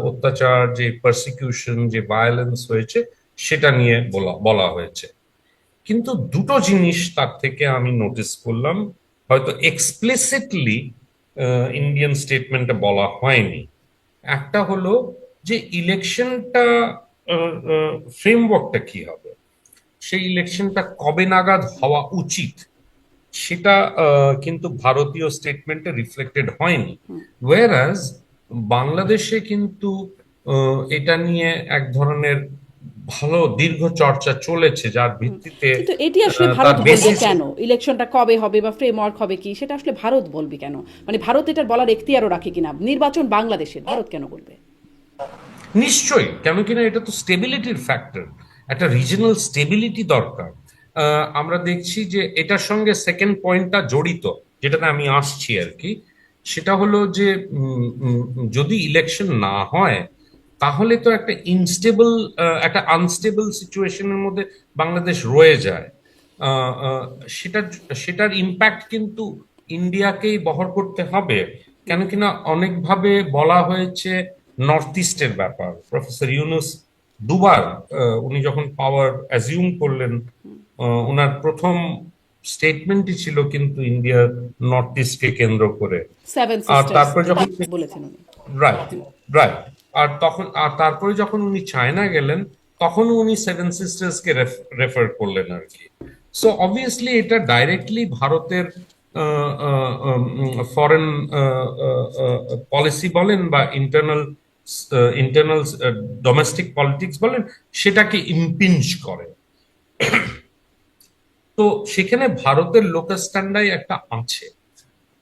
অত্যাচার, যে পারসিকিউশন, যে ভায়োলেন্স হয়েছে, সেটা নিয়ে বলা বলা হয়েছে। কিন্তু দুটো জিনিস তার থেকে আমি নোটিস করলাম, হয়তো এক্সপ্লিসিটলি ইন্ডিয়ান স্টেটমেন্টে বলা হয়নি। একটা হলো যে ইলেকশনটা ফ্রেমওয়ার্কটা কি হবে, সেই ইলেকশনটা কবে নাগাদ হওয়া উচিত, সেটা কিন্তু ভারতীয় স্টেটমেন্টে রিফ্লেক্টেড হয়নি। ওয়েরাজ বাংলাদেশে কিন্তু এটা নিয়ে এক ধরনের ভালো দীর্ঘ চর্চা চলেছে, যার ভিত্তিতে কিন্তু এটি আসলে তার ভারত বলবে বেসিস। কেন? ইলেকশনটা কবে হবে বা ফ্রেমওয়ার্ক হবে কি, সেটা আসলে ভারত বলবে কেন? মানে ভারত এটার বলার এখতিয়ারও রাখে কিনা? নির্বাচন বাংলাদেশের, ভারত কেন করবে? নিশ্চয়ই, কেন কিনা এটা তো স্টেবিলিটির ফ্যাক্টর, একটা রিজিনাল স্টেবিলিটি দরকার। আমরা দেখছি যে এটার সঙ্গে সেকেন্ড পয়েন্টটা জড়িত, যেটাতে আমি আসছি আর কি। সেটা হলো যে যদি ইলেকশন না হয়, তাহলে তো একটা ইনস্টেবল, একটা আনস্টেবল সিচুয়েশনের মধ্যে বাংলাদেশ রয়ে যায়। আহ, আহ, সেটার সেটার ইম্প্যাক্ট কিন্তু ইন্ডিয়াকেই বহন করতে হবে। কেন কিনা অনেকভাবে বলা হয়েছে নর্থ ইস্টের ব্যাপার। প্রফেসর ইউনুস দুবার, উনি যখন পাওয়ার অ্যাজিউম করলেন, ওনার প্রথম স্টেটমেন্টই ছিল কিন্তু ইন্ডিয়ার নর্থ ইস্টকে কেন্দ্র করে। সেভেন আর সিস্টার্স তারপর যখন, বলেছেন উনি। রাইট, রাইট, আর তারপরে যখন উনি চায়না গেলেন, তখন উনি সেভেন সিস্টার্স কে রেফার করলেন আর কি। সো অবভিয়াসলি এটা ডাইরেক্টলি ভারতের ফরেন পলিসি বলেন বা ইন্টারনাল ইন্টারনাল ডোমেস্টিক পলিটিক্স বলেন, সেটাকে ইম্পিঞ্জ করে। তো সেখানে ভারতের লোকাল স্ট্যান্ডাই একটা আছে।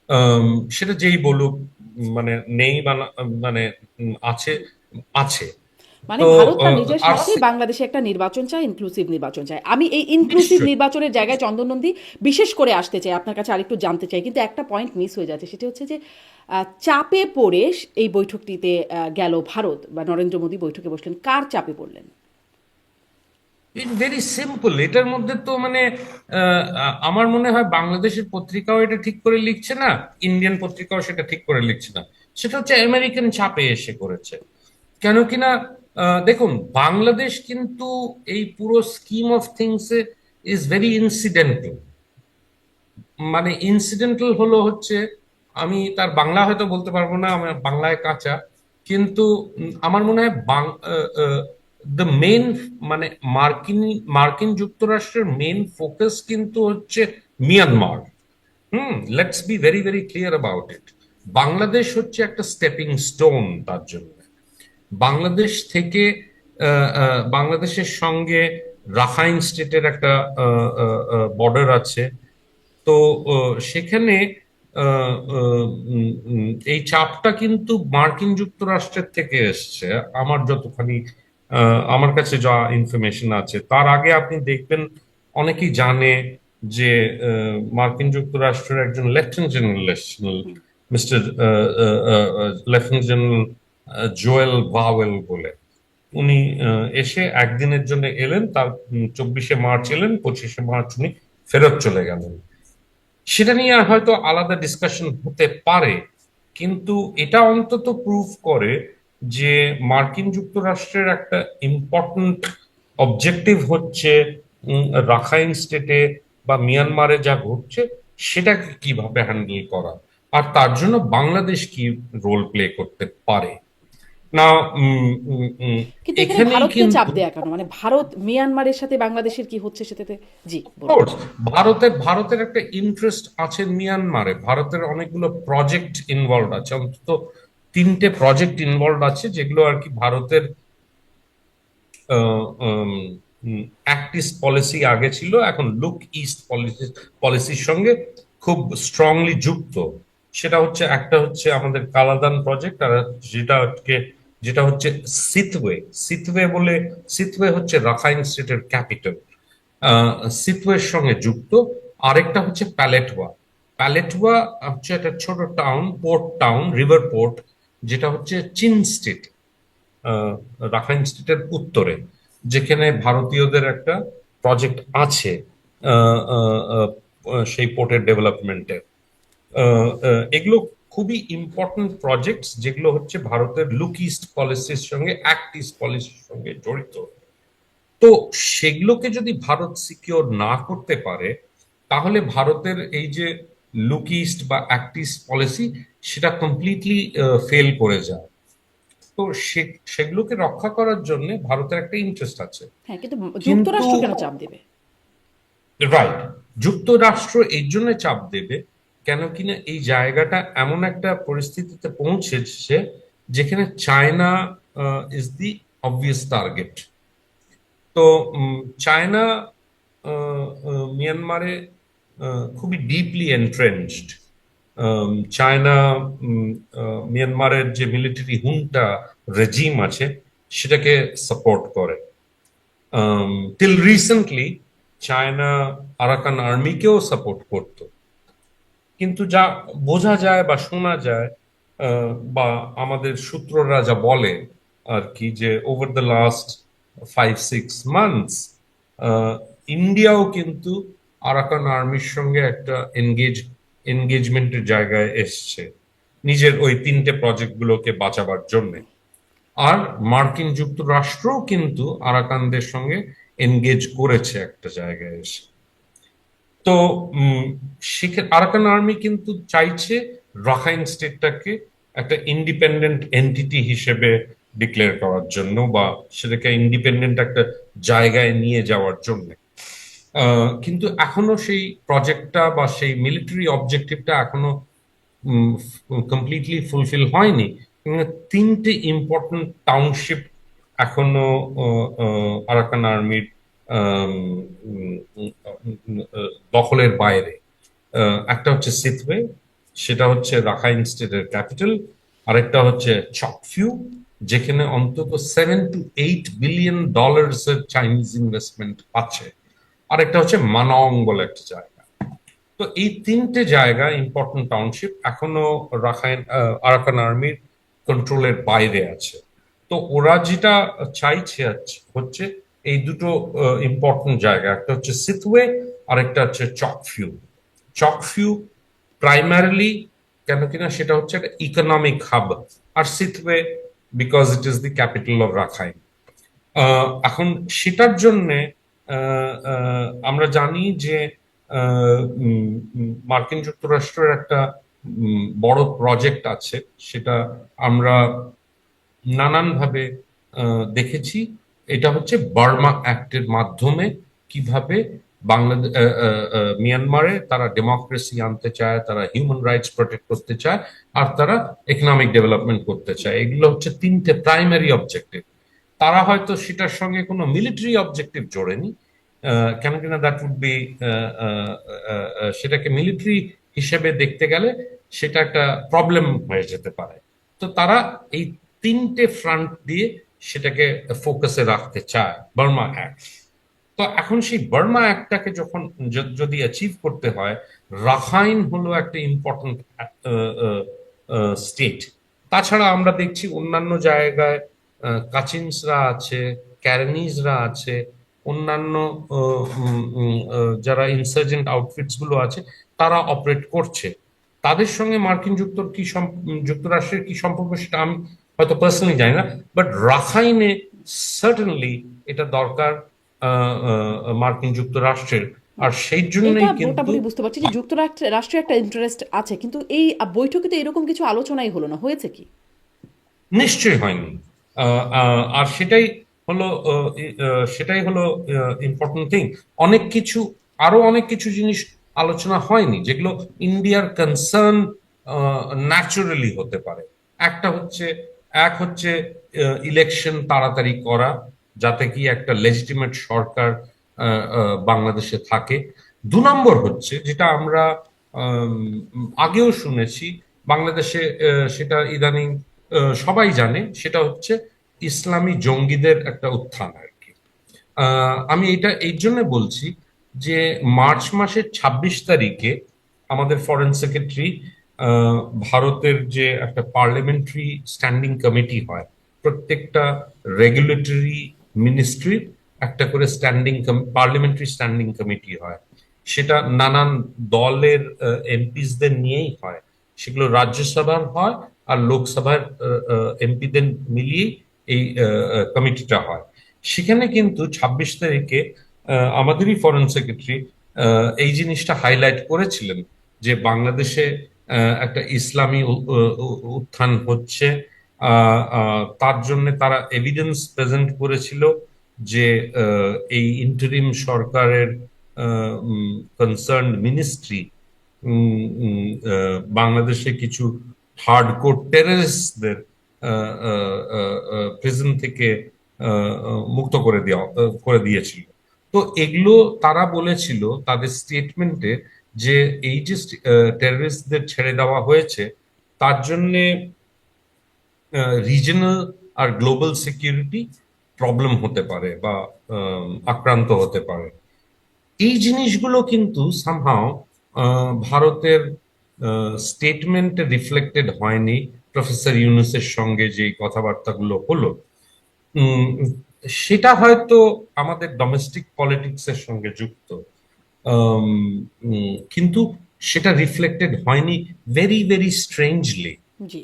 আম, সেটা যেই বলুক, মানে নেই বা মানে আছে, আছে। মানে তো ভারত তার নিজের আর স্বার্থে বাংলাদেশে একটা নির্বাচন চায়, ইনক্লুসিভ নির্বাচন চায়। আমি এই ইনক্লুসিভ নিশ্চয়ই নির্বাচনের জায়গায় চন্দন নন্দী বিশেষ করে আসতে চাই, আপনার কাছে আরেকটু জানতে চাই, কিন্তু একটা পয়েন্ট মিস হয়ে যাচ্ছে, সেটা হচ্ছে যে চাপে পড়ে এই বৈঠকটিতে গেল ভারত, বা নরেন্দ্র মোদী বৈঠকে বসলেন, কার চাপে পড়লেন? Very simple. এটার মধ্যে তো মানে আমার মনে হয় বাংলাদেশের পত্রিকাও এটা ঠিক করে লিখছে না, ইন্ডিয়ান পত্রিকাও সেটা ঠিক করে লিখছে না। সেটা হচ্ছে আমেরিকান চাপে এসে করেছে। কেন কিনা দেখুন, বাংলাদেশ কিন্তু এই পুরো scheme of things A is very incidental. মানে ইনসিডেন্টাল হলো হচ্ছে, আমি তার বাংলা হয়তো বলতে পারবো না, আমার বাংলায় কাঁচা, কিন্তু আমার মনে হয় দ্য মেইন মানে মার্কিন মার্কিন যুক্তরাষ্ট্রের মেইন ফোকাস কিন্তু হচ্ছে Myanmar. Let's be very very clear about it. Bangladesh হচ্ছে একটা স্টেপিং স্টোন তার জন্য। বাংলাদেশ থেকে বাংলাদেশের সঙ্গে রাখাইন স্টেটের একটা বর্ডার আছে। তো সেখানে এই চাপটা কিন্তু মার্কিন যুক্তরাষ্ট্রের থেকে এসছে, আমার যতখানি আমার কাছে যা ইনফরমেশন আছে। তার আগে আপনি দেখবেন অনেকেই জানে যে মার্কিন যুক্তরাষ্ট্রের একজন লেফটেন্যান্ট জেনারেল এসেছিলেন, mister lieutenant general Joel bowel বলে। উনি এসে একদিনের জন্য এলেন, তার 24শে মার্চ এলেন, 25শে মার্চ উনি ফেরত চলে গেলেন। সেটা নিয়ে হয়তো আলাদা ডিসকাশন হতে পারে, কিন্তু এটা অন্তত প্রুভ করে যে মার্কিন যুক্তরাষ্ট্রের একটা ইম্পর্ট্যান্ট অবজেক্টিভ হচ্ছে রাখাইন স্টেটে বা মিয়ানমারে যা ঘটছে সেটাকে কিভাবে হ্যান্ডেল করা, আর তার জন্য বাংলাদেশ কি রোল প্লে করতে পারে। না কিন্তু এখানে এখানেই ভারতকে চাপ কিন্তু দেয়া কেন? মানে ভারত মিয়ানমারের সাথে বাংলাদেশের কি হচ্ছে সেটাতে, জি বলুন। কোর্স ভারতের একটা ইন্টারেস্ট আছে মিয়ানমারে। ভারতের অনেকগুলো প্রজেক্ট ইনভলভ আছে, অন্তত 3টে প্রজেক্ট ইনভলভ আছে, যেগুলো আর কি ভারতের অ্যাক্ট ইস্ট পলিসি আগে ছিল, এখন লুক ইস্ট পলিসির সঙ্গে খুব স্ট্রংলি যুক্ত। সেটা হচ্ছে, একটা হচ্ছে আমাদের কালাদান প্রজেক্ট, আর যেটা হচ্ছে সিতওয়ে। সিতওয়ে হচ্ছে রাখাইন স্টেটের ক্যাপিটাল, সিতওয়ের সঙ্গে যুক্ত। আরেকটা হচ্ছে প্যালেটওয়া। প্যালেটওয়া হচ্ছে একটা ছোট town, port town, river port, যেটা হচ্ছে চিন স্টেট, রাখাইন স্টেটের উত্তরে, যেখানে ভারতীয়দের একটা প্রজেক্ট আছে আহ, আহ, আহ, সেই পোর্টের ডেভেলপমেন্টের। এগুলো খুবই ইম্পর্টেন্ট প্রজেক্টস, যেগুলো হচ্ছে ভারতের লুক ইস্ট পলিসির সঙ্গে অ্যাক্ট ইস্ট পলিসির সঙ্গে জড়িত। তো সেগুলোকে যদি ভারত সিকিওর না করতে পারে, তাহলে ভারতের এই যে লুক ইস্ট বা অ্যাক্ট ইস্ট পলিসি, সেটা কমপ্লিটলি ফেল করে যায়। তো সেগুলোকে রক্ষা করার জন্য ভারতের একটা ইন্টারেস্ট আছে। হ্যাঁ, কিন্তু কিন্তু যুক্তরাষ্ট্র কেন চাপ দেবে? রাইট, যুক্তরাষ্ট্র এই জন্য চাপ দেবে কেন কিনা এই জায়গাটা এমন একটা পরিস্থিতিতে পৌঁছেছে যেখানে China is the obvious target. তো চায়না মিয়ানমারে খুবই ডিপলি এন্ট্রেন্সড। চায়না মিয়ানমারের যে মিলিটারি হুন্টা রেজিম আছে সেটাকে সাপোর্ট করে। টিল রিসেন্টলি চায়না আরাকান আর্মিকেও সাপোর্ট করত। কিন্তু যা বোঝা যায় বা শোনা যায়, বা আমাদের সূত্ররা যা বলে আর কি, যে ওভার দ্য লাস্ট 5-6 মান্থস ইন্ডিয়াও কিন্তু আরাকান আর্মির সঙ্গে একটা এনগেজমেন্টের জায়গায় এসছে, নিজের ওই 3টে প্রজেক্ট গুলোকে বাঁচাবার জন্য। আর মার্কিন যুক্তরাষ্ট্রও কিন্তু আরাকানদের সঙ্গে এনগেজ করেছে একটা জায়গায় এসে। তো সেখানে আরাকান আর্মি কিন্তু চাইছে রাখাইন স্টেটটাকে একটা ইন্ডিপেন্ডেন্ট এন্টিটি হিসেবে ডিক্লেয়ার করার জন্য, বা সেটাকে ইন্ডিপেন্ডেন্ট একটা জায়গায় নিয়ে যাওয়ার জন্য। কিন্তু এখনো সেই প্রজেক্টটা বা সেই মিলিটারি অবজেক্টিভটা এখনো কমপ্লিটলি ফুলফিল হয়নি। 3টে ইম্পর্টেন্ট টাউনশিপ এখনো আরাকান আর্মির দখলের বাইরে। একটা হচ্ছে সিথওয়ে, সেটা হচ্ছে রাখাইন স্টেটের ক্যাপিটাল। আরেকটা হচ্ছে চকফিউ, যেখানে অন্তত $7 to 8 billion এর চাইনিজ ইনভেস্টমেন্ট পাচ্ছে। আর একটা হচ্ছে মানং বলে একটা জায়গা। তো এই তিনটে জায়গা ইম্পর্টেন্ট টাউনশিপ এখনো রাখাইন আরাকান আর্মির কন্ট্রোলের বাইরে আছে। তো ওরা যেটা চাইছে হচ্ছে এই দুটো ইম্পর্টেন্ট জায়গা, একটা হচ্ছে সিথওয়ে আর একটা হচ্ছে চকফিউ। চকফিউ প্রাইমারিলি কেন কিনা সেটা হচ্ছে একটা ইকোনমিক হাব, আর Sittwe because it is the capital of Rakhine. এখন সেটার জন্যে আমরা জানি যে মার্কিন যুক্তরাষ্ট্রের একটা বড় প্রজেক্ট আছে, সেটা আমরা নানানভাবে দেখেছি। এটা হচ্ছে বার্মা অ্যাক্টের মাধ্যমে কিভাবে বাংলাদেশ মিয়ানমারে তারা ডেমোক্রেসি আনতে চায়, তারা হিউম্যান রাইটস প্রোটেক্ট করতে চায়, আর তারা ইকোনমিক ডেভেলপমেন্ট করতে চায়। এগুলো হচ্ছে তিনটে প্রাইমারি অবজেক্টিভ। তারা হয়তো সেটার সঙ্গে কোনো মিলিটারি অবজেক্টিভ জোড়েনি, কেন কিনা দ্যাট উড বি, সেটাকে মিলিটারি হিসেবে দেখতে গেলে সেটা একটা প্রবলেম হয়ে যেতে পারে। তো তারা এই তিনটে ফ্রন্ট দিয়ে সেটাকে ফোকাসে রাখতে চায় বার্মা অ্যাক্ট। তো এখন সেই বার্মা অ্যাক্টটাকে যখন যদি অ্যাচিভ করতে হয়, রাখাইন হলো একটা ইম্পর্টেন্ট স্টেট। তাছাড়া আমরা দেখছি অন্যান্য জায়গায় কাচিন্সরা আছে, ক্যারানিজরা আছে, অন্যান্য যারা ইনসার্জেন্ট আউটফিটস গুলো আছে তারা অপারেট করছে। তাদের সঙ্গে মার্কিন যুক্তরাষ্ট্রের কি সম্পর্ক সেটা আমি হয়তো পার্সোনালি জানি না, বাট রাখাইনে সার্টেনলি এটা দরকার মার্কিন যুক্তরাষ্ট্রের। আর সেই জন্যই এটা কিন্তু মোটামুটি বুঝতে পারছি যে রাষ্ট্রের একটা ইন্টারেস্ট আছে, কিন্তু এই বৈঠকে তো এরকম কিছু আলোচনাই হলো না, হয়েছে কি? নিশ্চয়ই হয়নি। আর সেটাই হলো ইম্পর্টেন্ট থিং। আরো অনেক কিছু জিনিস আলোচনা হয়নি যেগুলো ইন্ডিয়ার কনসার্ন ন্যাচুরালি হতে পারে। এক হচ্ছে ইলেকশন তাড়াতাড়ি করা, যাতে কি একটা লেজিটিমেট সরকার বাংলাদেশে থাকে। 2 নম্বর হচ্ছে যেটা আমরা আগেও শুনেছি বাংলাদেশে, সেটা ইদানিং সবাই জানে, সেটা হচ্ছে ইসলামী জঙ্গিদের একটা উত্থান আর কি। আমি এটা এই জন্য বলছি যে মার্চ মাসের 26 তারিখে আমাদের ফরেন সেক্রেটারি ভারতের যে একটা পার্লামেন্টারি স্ট্যান্ডিং কমিটি হয়, প্রত্যেকটা রেগুলেটরি মিনিস্ট্রির একটা করে পার্লামেন্টারি স্ট্যান্ডিং কমিটি হয়। সেটা নানান দলের এমপিসদের নিয়েই হয়। সেগুলো রাজ্যসভার হয় আর লোকসভার এমপিদের মিলিয়েই এই কমিটিটা হয়। সেখানে কিন্তু 26 তারিখে আমাদেরই ফরেন সেক্রেটারি এই জিনিসটা হাইলাইট করেছিলেন যে বাংলাদেশে একটা ইসলামী উত্থান হচ্ছে। তার জন্য তারা এভিডেন্স প্রেজেন্ট করেছিল যে এই ইন্টারিম সরকারের কনসার্ন মিনিস্ট্রি বাংলাদেশে কিছু হার্ডকোর টেররিস্টদের প্রিজন থেকে মুক্ত করে দিয়েছিল। তো এগুলো তারা বলেছিল তাদের স্টেটমেন্টে যে এই যে টেররিস্টদের ছেড়ে দেওয়া হয়েছে তার জন্য রিজনাল আর গ্লোবাল সিকিউরিটি প্রবলেম হতে পারে বা আক্রান্ত হতে পারে। এই জিনিসগুলো কিন্তু সামহাও ভারতের স্টেটমেন্টে রিফ্লেক্টেড হয়নি। প্রফেসর ইউনূসের সঙ্গে যে কথাবার্তাগুলো হলো, সেটা হয়তো আমাদের ডোমেস্টিক পলিটিক্সের সঙ্গে যুক্ত, কিন্তু সেটা রিফ্লেক্টেড হয়নি ভেরি ভেরি স্ট্রেঞ্জলি। জি,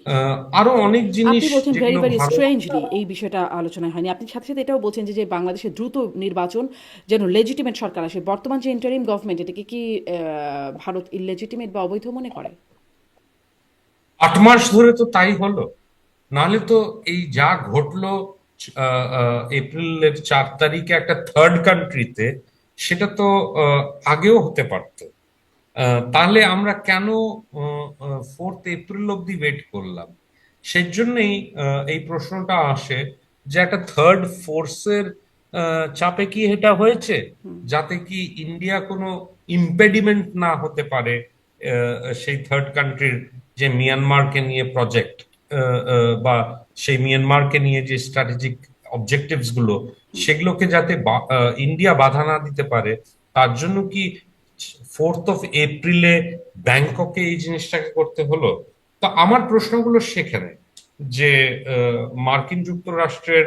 আরো অনেক জিনিস আপনি বলছেন ভেরি যেগুলো ভেরি ভারত স্ট্রেঞ্জলি এই বিষয়টা আলোচনা হয়নি। আপনি সাথে সাথে এটাও বলছেন যে বাংলাদেশের দ্রুত নির্বাচন, যেন লেজিটিমেট সরকার আসে। বর্তমান যে ইন্টারিম গভর্নমেন্ট, এটাকে কি ভারত ইললেজিটিমেট বা অবৈধ মনে করে? 8 মাস ধরে তো তাই হলো। নাহলে তো এই যা ঘটলো এপ্রিলের 4 তারিখে একটা থার্ড কান্ট্রিতে, সেটা তো আগেও হতে পারতো। তাহলে আমরা কেন 4 এপ্রিল অব্দি ওয়েট করলাম? সেই জন্যই এই প্রশ্নটা আসে যে একটা থার্ড ফোর্সের চাপে কি এটা হয়েছে, যাতে কি ইন্ডিয়া কোনো ইম্পেডিমেন্ট না হতে পারে সেই থার্ড কান্ট্রির যে মিয়ানমারকে নিয়ে প্রজেক্ট বা সেই মিয়ানমারকে নিয়ে যে স্ট্র্যাটেজিক অবজেক্টিভস গুলো, সেগুলোকে যাতে ইন্ডিয়া বাধা না দিতে পারে, তার জন্য কি 4 এপ্রিলে ব্যাংককে এই জিনিসটাকে করতে হলো? তো আমার প্রশ্নগুলো সেখানে যে মার্কিন যুক্তরাষ্ট্রের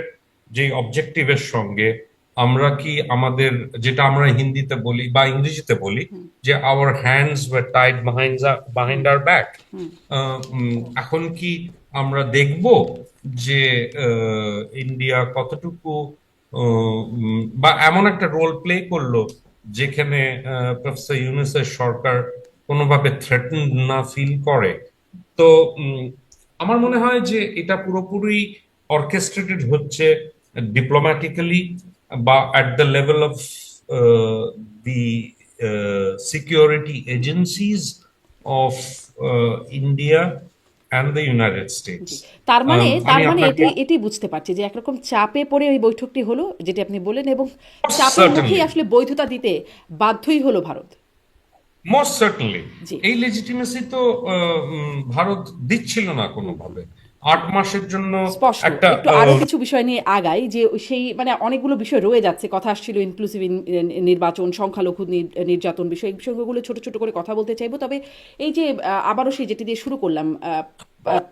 যে অবজেক্টিভের সঙ্গে আমরা কি আমাদের, যেটা আমরা হিন্দিতে বলি বা ইংরেজিতে বলি, যে our hands were tied behind our back, এখন কি আমরা দেখব যে ইন্ডিয়া কতটুকু বা এমন একটা রোল প্লে করলো যেখানে প্রফেসর ইউনূসের সরকার কোনোভাবে থ্রেটেন না ফিল করে? তো আমার মনে হয় যে এটা পুরোপুরি অর্কেস্ট্রেটেড হচ্ছে ডিপ্লোম্যাটিক্যালি বা at the level of the security agencies of India and the United States. জি, তার মানে আমি আপনাকে এটি এটি বুঝতে পারছি যে একরকম চাপে পড়ে ওই বৈঠকটি হলো, যেটি আপনি বললেন, এবং চাপের মুখেই সার্টেনলি, আসলে বৈধতা দিতে বাধ্যই হলো ভারত। মোস্ট সার্টেনলি জি। এই লেজিটিমেসি তো ভারত দিচ্ছিল না কোনোভাবে 8 মাসের জন্য। স্পষ্ট। একটা একটু আরো কিছু বিষয় নিয়ে আগাই, যে সেই মানে অনেকগুলো বিষয় রয়ে যাচ্ছে, কথা আসছিল ইনক্লুসিভ নির্বাচন, সংখ্যালঘু নির্যাতন বিষয়, এই বিষয়গুলো ছোট ছোট করে কথা বলতে চাইবো। তবে এই যে আবারও সেই যেটি দিয়ে শুরু করলাম,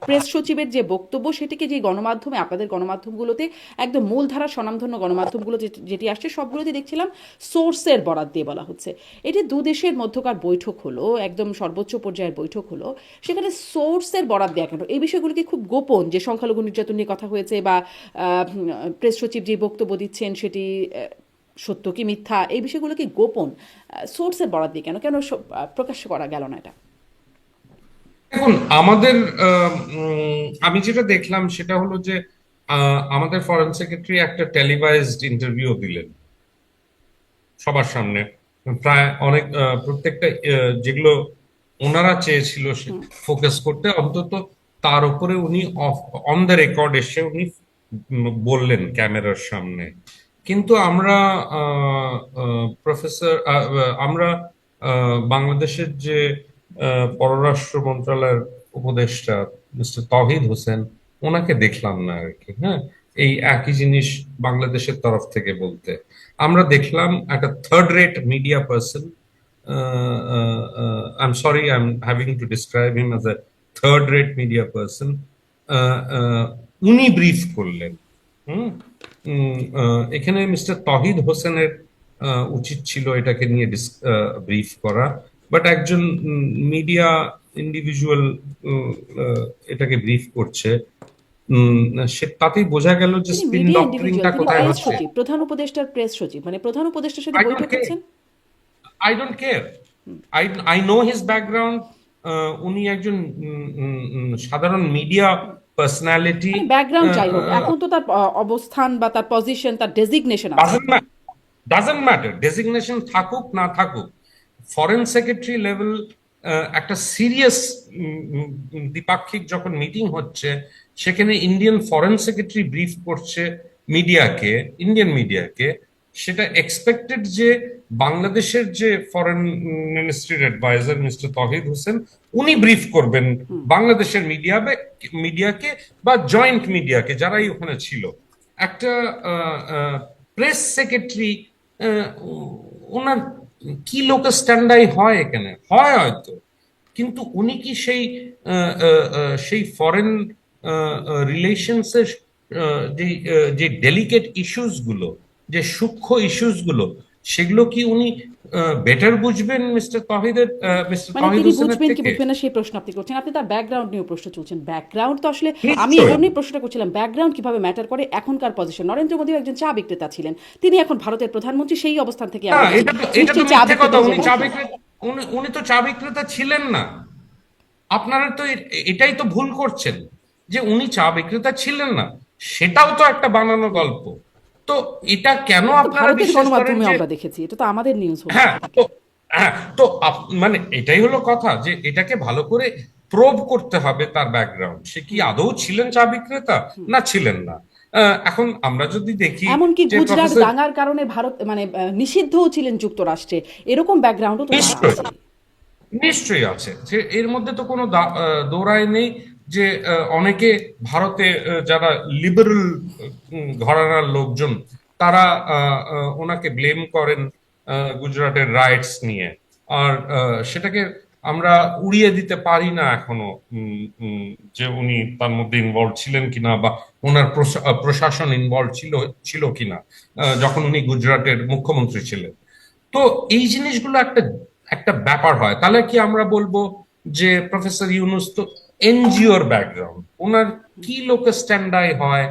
প্রেস সচিবের যে বক্তব্য, সেটিকে যে গণমাধ্যমে, আপনাদের গণমাধ্যমগুলোতে, একদম মূলধারা স্বনামধন্য গণমাধ্যমগুলো যেটি আসছে, সবগুলোতে দেখছিলাম সোর্সের বরাত দিয়ে বলা হচ্ছে। এটি দু দেশের মধ্যকার বৈঠক হলো, একদম সর্বোচ্চ পর্যায়ের বৈঠক হলো, সেখানে সোর্সের বরাত দেওয়া কেন? এই বিষয়গুলো কি খুব গোপন, যে সংখ্যালঘু নির্যাতন নিয়ে কথা হয়েছে বা প্রেস সচিব যে বক্তব্য দিচ্ছেন সেটি সত্য কি মিথ্যা, এই বিষয়গুলো কি গোপন? সোর্সের বরাত দিয়ে কেন কেন প্রকাশ করা গেল না এটা? দেখুন, আমাদের আমি যেটা দেখলাম সেটা হলো যে আমাদের ফরেন সেক্রেটারি একটা টেলিভাইজড ইন্টারভিউ দিলেন সবার সামনে, প্রায় অনেক প্রত্যেকটা যেগুলো ওনারা চেয়েছিল ফোকাস করতে, অন্তত তার উপরে উনি অন দ্য রেকর্ড এসে উনি বললেন ক্যামেরার সামনে। কিন্তু আমরা প্রফেসর আমরা বাংলাদেশের যে পররাষ্ট্র মন্ত্রণালয়ের উপদেষ্টা মিস্টার তহিদ হোসেন, ওনাকে দেখলাম না আর কি। হ্যাঁ, এই একই জিনিস বাংলাদেশের তরফ থেকে বলতে আমরা দেখলাম একটা third rate media person. I'm sorry, I'm having to describe him as a third rate media person. উনি ব্রিফ করলেন। হুম এখানে মিস্টার তহিদ হোসেনের উচিত ছিল এটাকে নিয়ে ব্রিফ করা, বাট একজন মিডিয়া ইন্ডিভিজুয়াল এটাকে ব্রিফ করছে। উম, তাতেই বোঝা গেল যে তিনি স্পিন মিডিয়া ইন্ডিভিজুয়াল, ডক্টরিনটা তিনি কোথায় প্রেস হচ্ছে। সচিব, প্রধান উপদেষ্টার প্রেস সচিব, মানে প্রধান উপদেষ্টার সাথে আই ডোন্ট বৈঠক কেয়ার, করছেন। I don't care, I know his background. উনি একজন সাধারণ মিডিয়া পার্সোনালিটি। মানে ব্যাকগ্রাউন্ড যাই হোক, এখন তো তার অবস্থান বা তার পজিশন, তার ডেজিগনেশন আছে। ডাজন্ট ম্যাটার ডেজিগনেশন থাকুক না থাকুক, ফরেন সেক্রেটারি লেভেল একটা সিরিয়াস দ্বিপাক্ষিক যখন মিটিং হচ্ছে, সেখানে ইন্ডিয়ান ফরেন সেক্রেটারি ব্রিফ করছে মিডিয়াকে, ইন্ডিয়ান মিডিয়াকে, সেটা এক্সপেক্টেড যে বাংলাদেশের যে ফরেন মিনিস্ট্রির অ্যাডভাইজার মিস্টার তহিদ হোসেন, উনি ব্রিফ করবেন বাংলাদেশের মিডিয়াকে বা জয়েন্ট মিডিয়াকে, যারাই ওখানে ছিল। একটা প্রেস সেক্রেটারি, ওনার কি লোকাল স্ট্যান্ডাই হয় এখানে, হয় হয়তো, কিন্তু উনি কি সেই সেই ফরেন রিলেশনস এর যে ডেলিকেট ইস্যুস গুলো, যে সূক্ষ্ম ইস্যুস গুলো, সেগুলো কি উনি বেটার বুঝবেন মিস্টার মানে তহিদ তিনি হোসেনের বুঝবেন কি থেকে? বুঝবেন না সেই প্রশ্ন আপনি করছেন, আপনি তার ব্যাকগ্রাউন্ড নিয়ে প্রশ্ন তুলছেন। ব্যাকগ্রাউন্ড তো আসলে আমি এই নিশ্চয়ই। জন্যই প্রশ্নটা করছিলাম, ব্যাকগ্রাউন্ড কিভাবে ম্যাটার করে এখনকার পজিশন। নরেন্দ্র মোদী একজন চা বিক্রেতা ছিলেন, তিনি এখন ভারতের প্রধানমন্ত্রী, সেই অবস্থান থেকে না, আমরা দেখি এটা তো নিশ্চয়ই চা মিথ্যে কথা। বিক্রেতা উনি হিসেবে। চা বিক্রেতা, উনি তো চা বিক্রেতা ছিলেন না। আপনারা তো এটাই তো ভুল করছেন, যে উনি চা বিক্রেতা ছিলেন না, সেটাও তো একটা বানানো গল্প। তো এটা কেন তো আপনারা ভারতের বিশ্বাস করেন গণমাধ্যমে যে আমরা দেখেছি, এটা তো আমাদের নিউজ হলো হ্যাঁ, সেটা থেকে। তো হ্যাঁ, তো মানে এটাই হলো কথা, যে এটাকে ভালো করে প্রোব করতে হবে তার ব্যাকগ্রাউন্ড, সে কি আদৌ ছিলেন চা বিক্রেতা না ছিলেন না। এখন আমরা যদি দেখি এমনকি যে গুজরাট প্রফেসর, দাঙ্গার কারণে ভারত মানে নিষিদ্ধও ছিলেন যুক্তরাষ্ট্রে, এরকম ব্যাকগ্রাউন্ডও তো তার নিশ্চয়ই আছে। নিশ্চয়ই আছে, যে এর মধ্যে তো কোনো দোরায় নেই। যে অনেকে ভারতে যারা লিবারেল ঘরানার লোকজন তারা ওনাকে ব্লেম করেন গুজরাটের রাইটস নিয়ে। আর সেটাকে আমরা উড়িয়ে দিতে পারি না এখনো, যে উনি তার মধ্যে ইনভলভ ছিলেন কিনা বা ওনার প্রশাসন ইনভলভ ছিল ছিল কিনা যখন উনি গুজরাটের মুখ্যমন্ত্রী ছিলেন। তো এই জিনিসগুলো একটা একটা ব্যাপার হয়। তাহলে কি আমরা বলবো যে প্রফেসর ইউনূস তো এনজিওর ব্যাকগ্রাউন্ড, ওনার কি লোকে স্ট্যান্ডাই হয়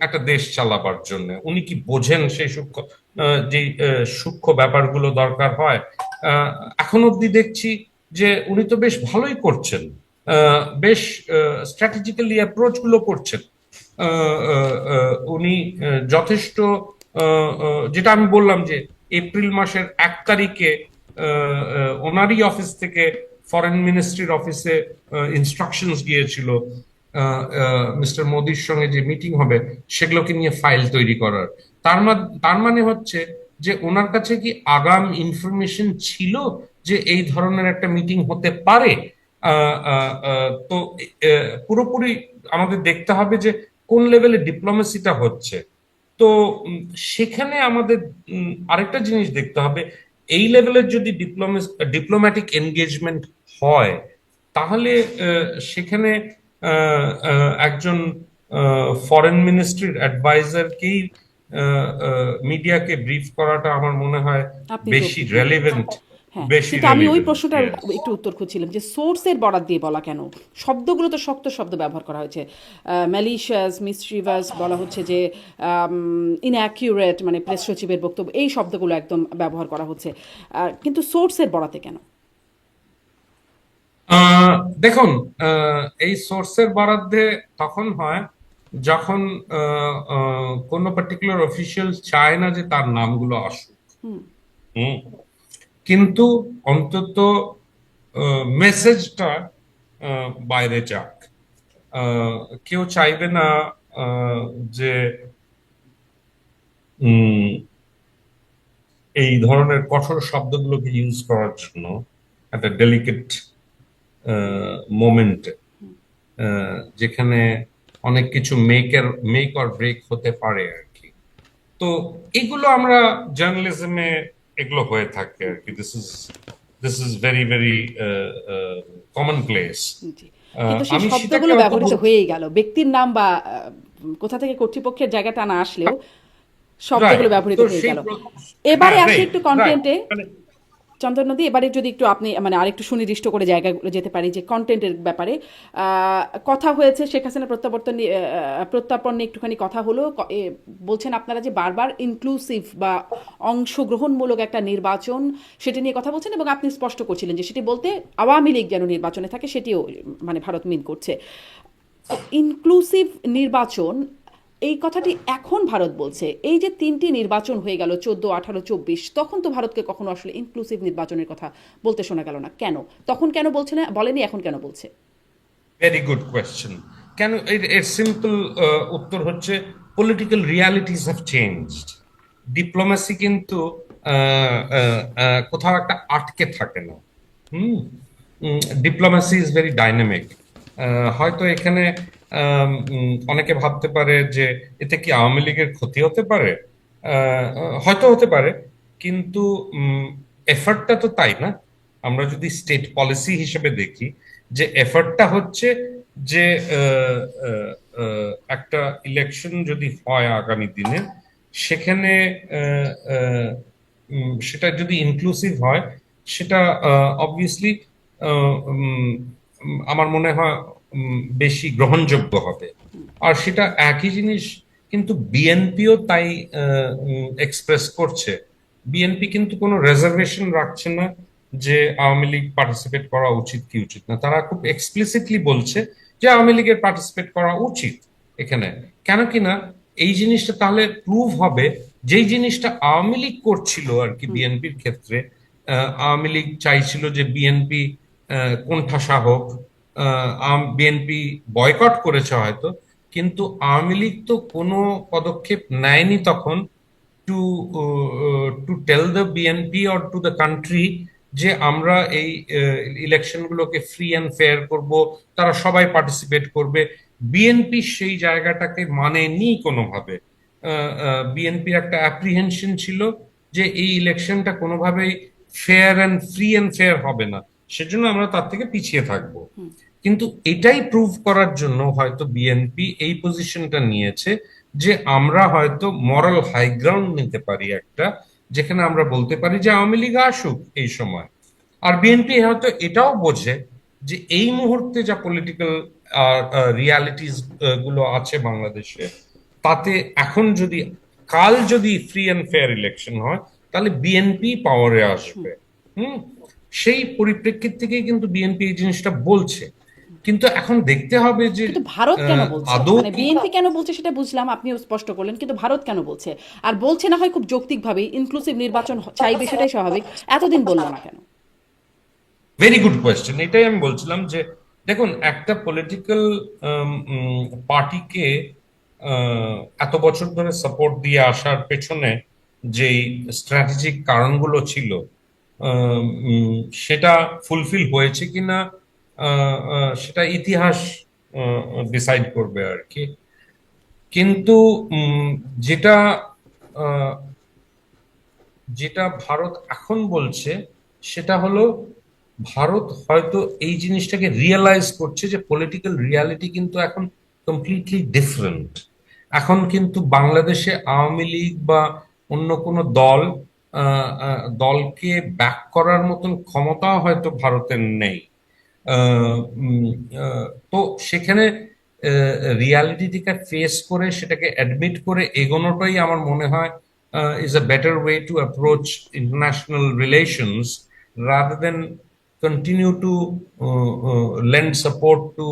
একটা দেশ চালাবার জন্য? উনি কি বোঝেন সেই সূক্ষ্ম যে সূক্ষ্ম ব্যাপারগুলো দরকার হয়? আহ, এখন অব্দি দেখছি যে উনি তো বেশ ভালোই করছেন, বেশ স্ট্র্যাটেজিক্যালি অ্যাপ্রোচ গুলো করছেন। উনি যথেষ্ট যেটা আমি বললাম যে এপ্রিল মাসের 1 তারিখে ওনারই অফিস থেকে ফরেন মিনিস্ট্রির অফিসে ইনস্ট্রাকশনস গিয়েছিল মিস্টার মোদির সঙ্গে যে মিটিং হবে সেগুলোকে নিয়ে ফাইল তৈরি করার। তার মানে হচ্ছে যে ওনার কাছে কি আগাম ইনফরমেশন ছিল যে এই ধরনের একটা মিটিং হতে পারে। তো পুরোপুরি আমাদের দেখতে হবে যে কোন লেভেলে ডিপ্লোমেসিটা হচ্ছে। তো সেখানে আমাদের আরেকটা জিনিস দেখতে হবে, এই লেভেলের যদি ডিপ্লোম্যাটিক এনগেজমেন্ট হয় তাহলে সেখানে একজন ফরেন মিনিস্ট্রির অ্যাডভাইজারকেই মিডিয়াকে ব্রিফ করাটা আমার মনে হয় আপনি বেশি যৌক্তিক বললেন। রেলেভেন্ট। হ্যাঁ, বেশি কিন্তু আমি ওই রেলেভেন্ট, প্রশ্নটার ইয়েস। একটু উত্তর খুঁজছিলাম যে সোর্সের বরাত দিয়ে বলা কেন? শব্দগুলো তো শক্ত শব্দ ব্যবহার করা হয়েছে, ম্যালিশিয়াস, মিসচিভাস বলা হচ্ছে, যে ইনঅ্যাকিউরেট মানে প্রেস সচিবের বক্তব্য, এই শব্দগুলো একদম ব্যবহার করা হচ্ছে, কিন্তু সোর্সের বরাতে কেন? আহ, দেখুন, এই সোর্সের বরাদ্দে তখন হয় যখন কোনো পার্টিকুলার অফিসিয়াল চায় না যে তার নামগুলো আসুক। হুম। কিন্তু অন্তত মেসেজটা বাইরে যাক। আহ, কেউ চাইবে না আহ, যে উম, এই ধরনের কঠোর শব্দগুলোকে ইউজ করার জন্য একটা ডেলিকেট মোমেন্ট, যেখানে অনেক কিছু মেক অর ব্রেক হতে পারে আর কি। তো এগুলো আমরা জার্নালিজমে এগুলো হয়ে থাকে আর কি। This is very very common place. জি, কিন্তু সেই আমি সেটাকে শব্দগুলো অত ব্যবহৃত হয়েই গেল, ব্যক্তির নাম বা কোথা থেকে কর্তৃপক্ষের জায়গাটা না আসলেও শব্দগুলো রাইট। ব্যবহৃত তো হয়ে সেই গেল। এবারে হ্যাঁ, আসি রাইট, একটু রাইট। কন্টেন্টে। চন্দন নদী, এবারে যদি একটু আপনি মানে আরেকটু সুনির্দিষ্ট করে জায়গাগুলো যেতে পারি, যে কন্টেন্টের ব্যাপারে কথা হয়েছে, শেখ হাসিনা প্রত্যাবর্তন প্রত্যাপন নিয়ে একটুখানি কথা হলো। বলছেন আপনারা যে বারবার ইনক্লুসিভ বা অংশগ্রহণমূলক একটা নির্বাচন, সেটি নিয়ে কথা বলছেন, এবং আপনি স্পষ্ট করছিলেন যে সেটি বলতে আওয়ামী লীগ যেন নির্বাচনে থাকে সেটিও মানে ভারত মিন করছে। ইনক্লুসিভ নির্বাচন, এই কথাটি এখন ভারত বলছে। এই যে তিনটি নির্বাচন হয়ে গেল, 14, 18, 24, তখন তো ভারতকে কখনো আসলে ইনক্লুসিভ নির্বাচনের কথা বলতে শোনা গেল না। কেন তখন কেন বলছে না, বলেনি, এখন কেন বলছে? Very good question. কেন? এর সিম্পল উত্তর হচ্ছে political realities have changed. Diplomacy কিন্তু কোথাও একটা আটকে থাকে না। হুম। Diplomacy is very dynamic. হয়তো এখানে অনেকে ভাবতে পারে যে এতে কি আওয়ামী লীগের ক্ষতি হতে পারে। হয়তো হতে পারে, কিন্তু এফার্টটা তো তাই না। আমরা যদি স্টেট পলিসি হিসেবে দেখি যে এফার্টটা হচ্ছে যে আহ, আহ, একটা ইলেকশন যদি হয় আগামী দিনে, সেখানে আহ, আহ, সেটা যদি ইনক্লুসিভ হয়, সেটা অবভিয়াসলি আমার মনে হয় বেশি গ্রহণযোগ্য হবে। আর সেটা একই জিনিস কিন্তু বিএনপিও তাই এক্সপ্রেস করছে। বিএনপি কিন্তু কোনো রিজার্ভেশন রাখছে না যে আওয়ামী লীগ পার্টিসিপেট করা উচিত কি উচিত না। তারা খুব এক্সপ্লিসিটলি বলছে যে আওয়ামী লীগের পার্টিসিপেট করা উচিত এখানে। কেন কিনা এই জিনিসটা তাহলে প্রুভ হবে, যেই জিনিসটা আওয়ামী লীগ করছিল আর কি বিএনপির ক্ষেত্রে। আওয়ামী লীগ চাইছিল যে বিএনপি কোণঠাসা হোক, বিএনপি বয়কট করেছে হয়তো, কিন্তু আওয়ামী লীগ তো কোনো পদক্ষেপ নেয়নি তখন to to tell the BNP or to the country যে আমরা এই ইলেকশনগুলোকে ফ্রি অ্যান্ড ফেয়ার করব, তারা সবাই পার্টিসিপেট করবে। বিএনপি সেই জায়গাটাকে মানেনি কোনোভাবে। বিএনপির একটা অ্যাপ্রিহেনশন ছিল যে এই ইলেকশনটা কোনোভাবেই ফেয়ার হবে না, সেজন্য আমরা তার থেকে পিছিয়ে থাকবো। কিন্তু এটাই প্রুভ করার জন্য হয়তো বিএনপি এই পজিশনটা নিয়েছে যে আমরা হয়তো মরাল হাই গ্রাউন্ড নিতে পারি একটা, যেখানে আমরা বলতে পারি যে আওয়ামী লীগ আসুক এই সময়। আর বিএনপি হয়তো এটাও বোঝে যে এই মুহূর্তে যা পলিটিক্যাল রিয়ালিটিস গুলো আছে বাংলাদেশে, তাতে এখন যদি কাল যদি ফ্রি অ্যান্ড ফেয়ার ইলেকশন হয়, তাহলে বিএনপি পাওয়ারে আসবে। হুম। সেই পরিপ্রেক্ষিত থেকেই কিন্তু বিএনপি এই জিনিসটা বলছে। কিন্তু এখন দেখতে হবে যে কিন্তু ভারত কেন বলছে, আদৌ মানে কি বিএনপি কেন বলছে সেটা বুঝলাম, আপনিও স্পষ্ট করলেন, কিন্তু ভারত কেন বলছে? আর বলছে না হয় খুব যৌক্তিকভাবে ইনক্লুসিভ নির্বাচন চাইবে, সেটাই স্বাভাবিক, এতদিন বললো না কেন? ভেরি গুড কোয়েশ্চেন, এটাই আমি বলছিলাম যে দেখুন, একটা পলিটিক্যাল পার্টিকে এত বছর ধরে সাপোর্ট দিয়ে আসার পেছনে যেই স্ট্র্যাটেজিক কারণগুলো ছিল, সেটা ফুলফিল হয়েছে কিনা সেটা ইতিহাস ডিসাইড করবে আর কি। কিন্তু যেটা আহ, যেটা ভারত এখন বলছে সেটা হলো, ভারত হয়তো এই জিনিসটাকে রিয়েলাইজ করছে যে পলিটিক্যাল রিয়ালিটি কিন্তু এখন কমপ্লিটলি ডিফারেন্ট। এখন কিন্তু বাংলাদেশে আওয়ামী লীগ বা অন্য কোনো দলকে ব্যাক করার মতন ক্ষমতাও হয়তো ভারতের নেই। আহ, উম, তো সেখানে রিয়ালিটিটাকে ফেস করে সেটাকে অ্যাডমিট করে এগোনোটাই আমার মনে হয় is a better way to approach international relations rather than continue to lend support to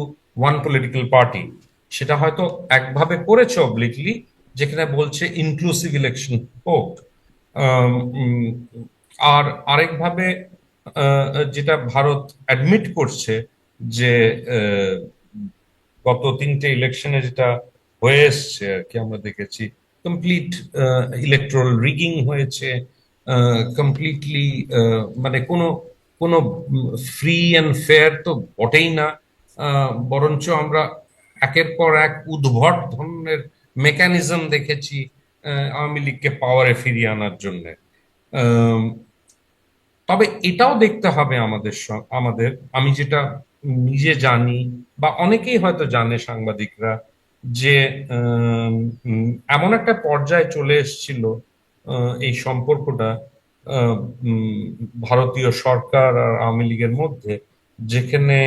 one political party। সেটা হয়তো একভাবে করেছে অবলিকলি, যেখানে বলছে ইনক্লুসিভ ইলেকশন হোক। আম, উম, আর আরেকভাবে যেটা ভারত অ্যাডমিট করছে যে আহ, গত তিনটে ইলেকশনে যেটা হয়ে এসছে আর কি, আমরা দেখেছি কমপ্লিট ইলেকট্রাল রিগিং হয়েছে, কমপ্লিটলি মানে কোনো কোনো ফ্রি অ্যান্ড ফেয়ার তো বটেই না। বরঞ্চ আমরা একের পর এক উদ্ভট ধরনের মেকানিজম দেখেছি আওয়ামী লীগকে পাওয়ারে ফিরিয়ে আনার জন্য। তবে এটাও দেখতে হবে আমাদের, আমি যেটা নিজে জানি বা অনেকেই হয়তো জানে সাংবাদিকরা, যে আম, এমন একটা পর্যায়ে চলে এসেছিল এই সম্পর্কটা আহ, উম, ভারতীয় সরকার আর আওয়ামী লীগের মধ্যে, যেখানে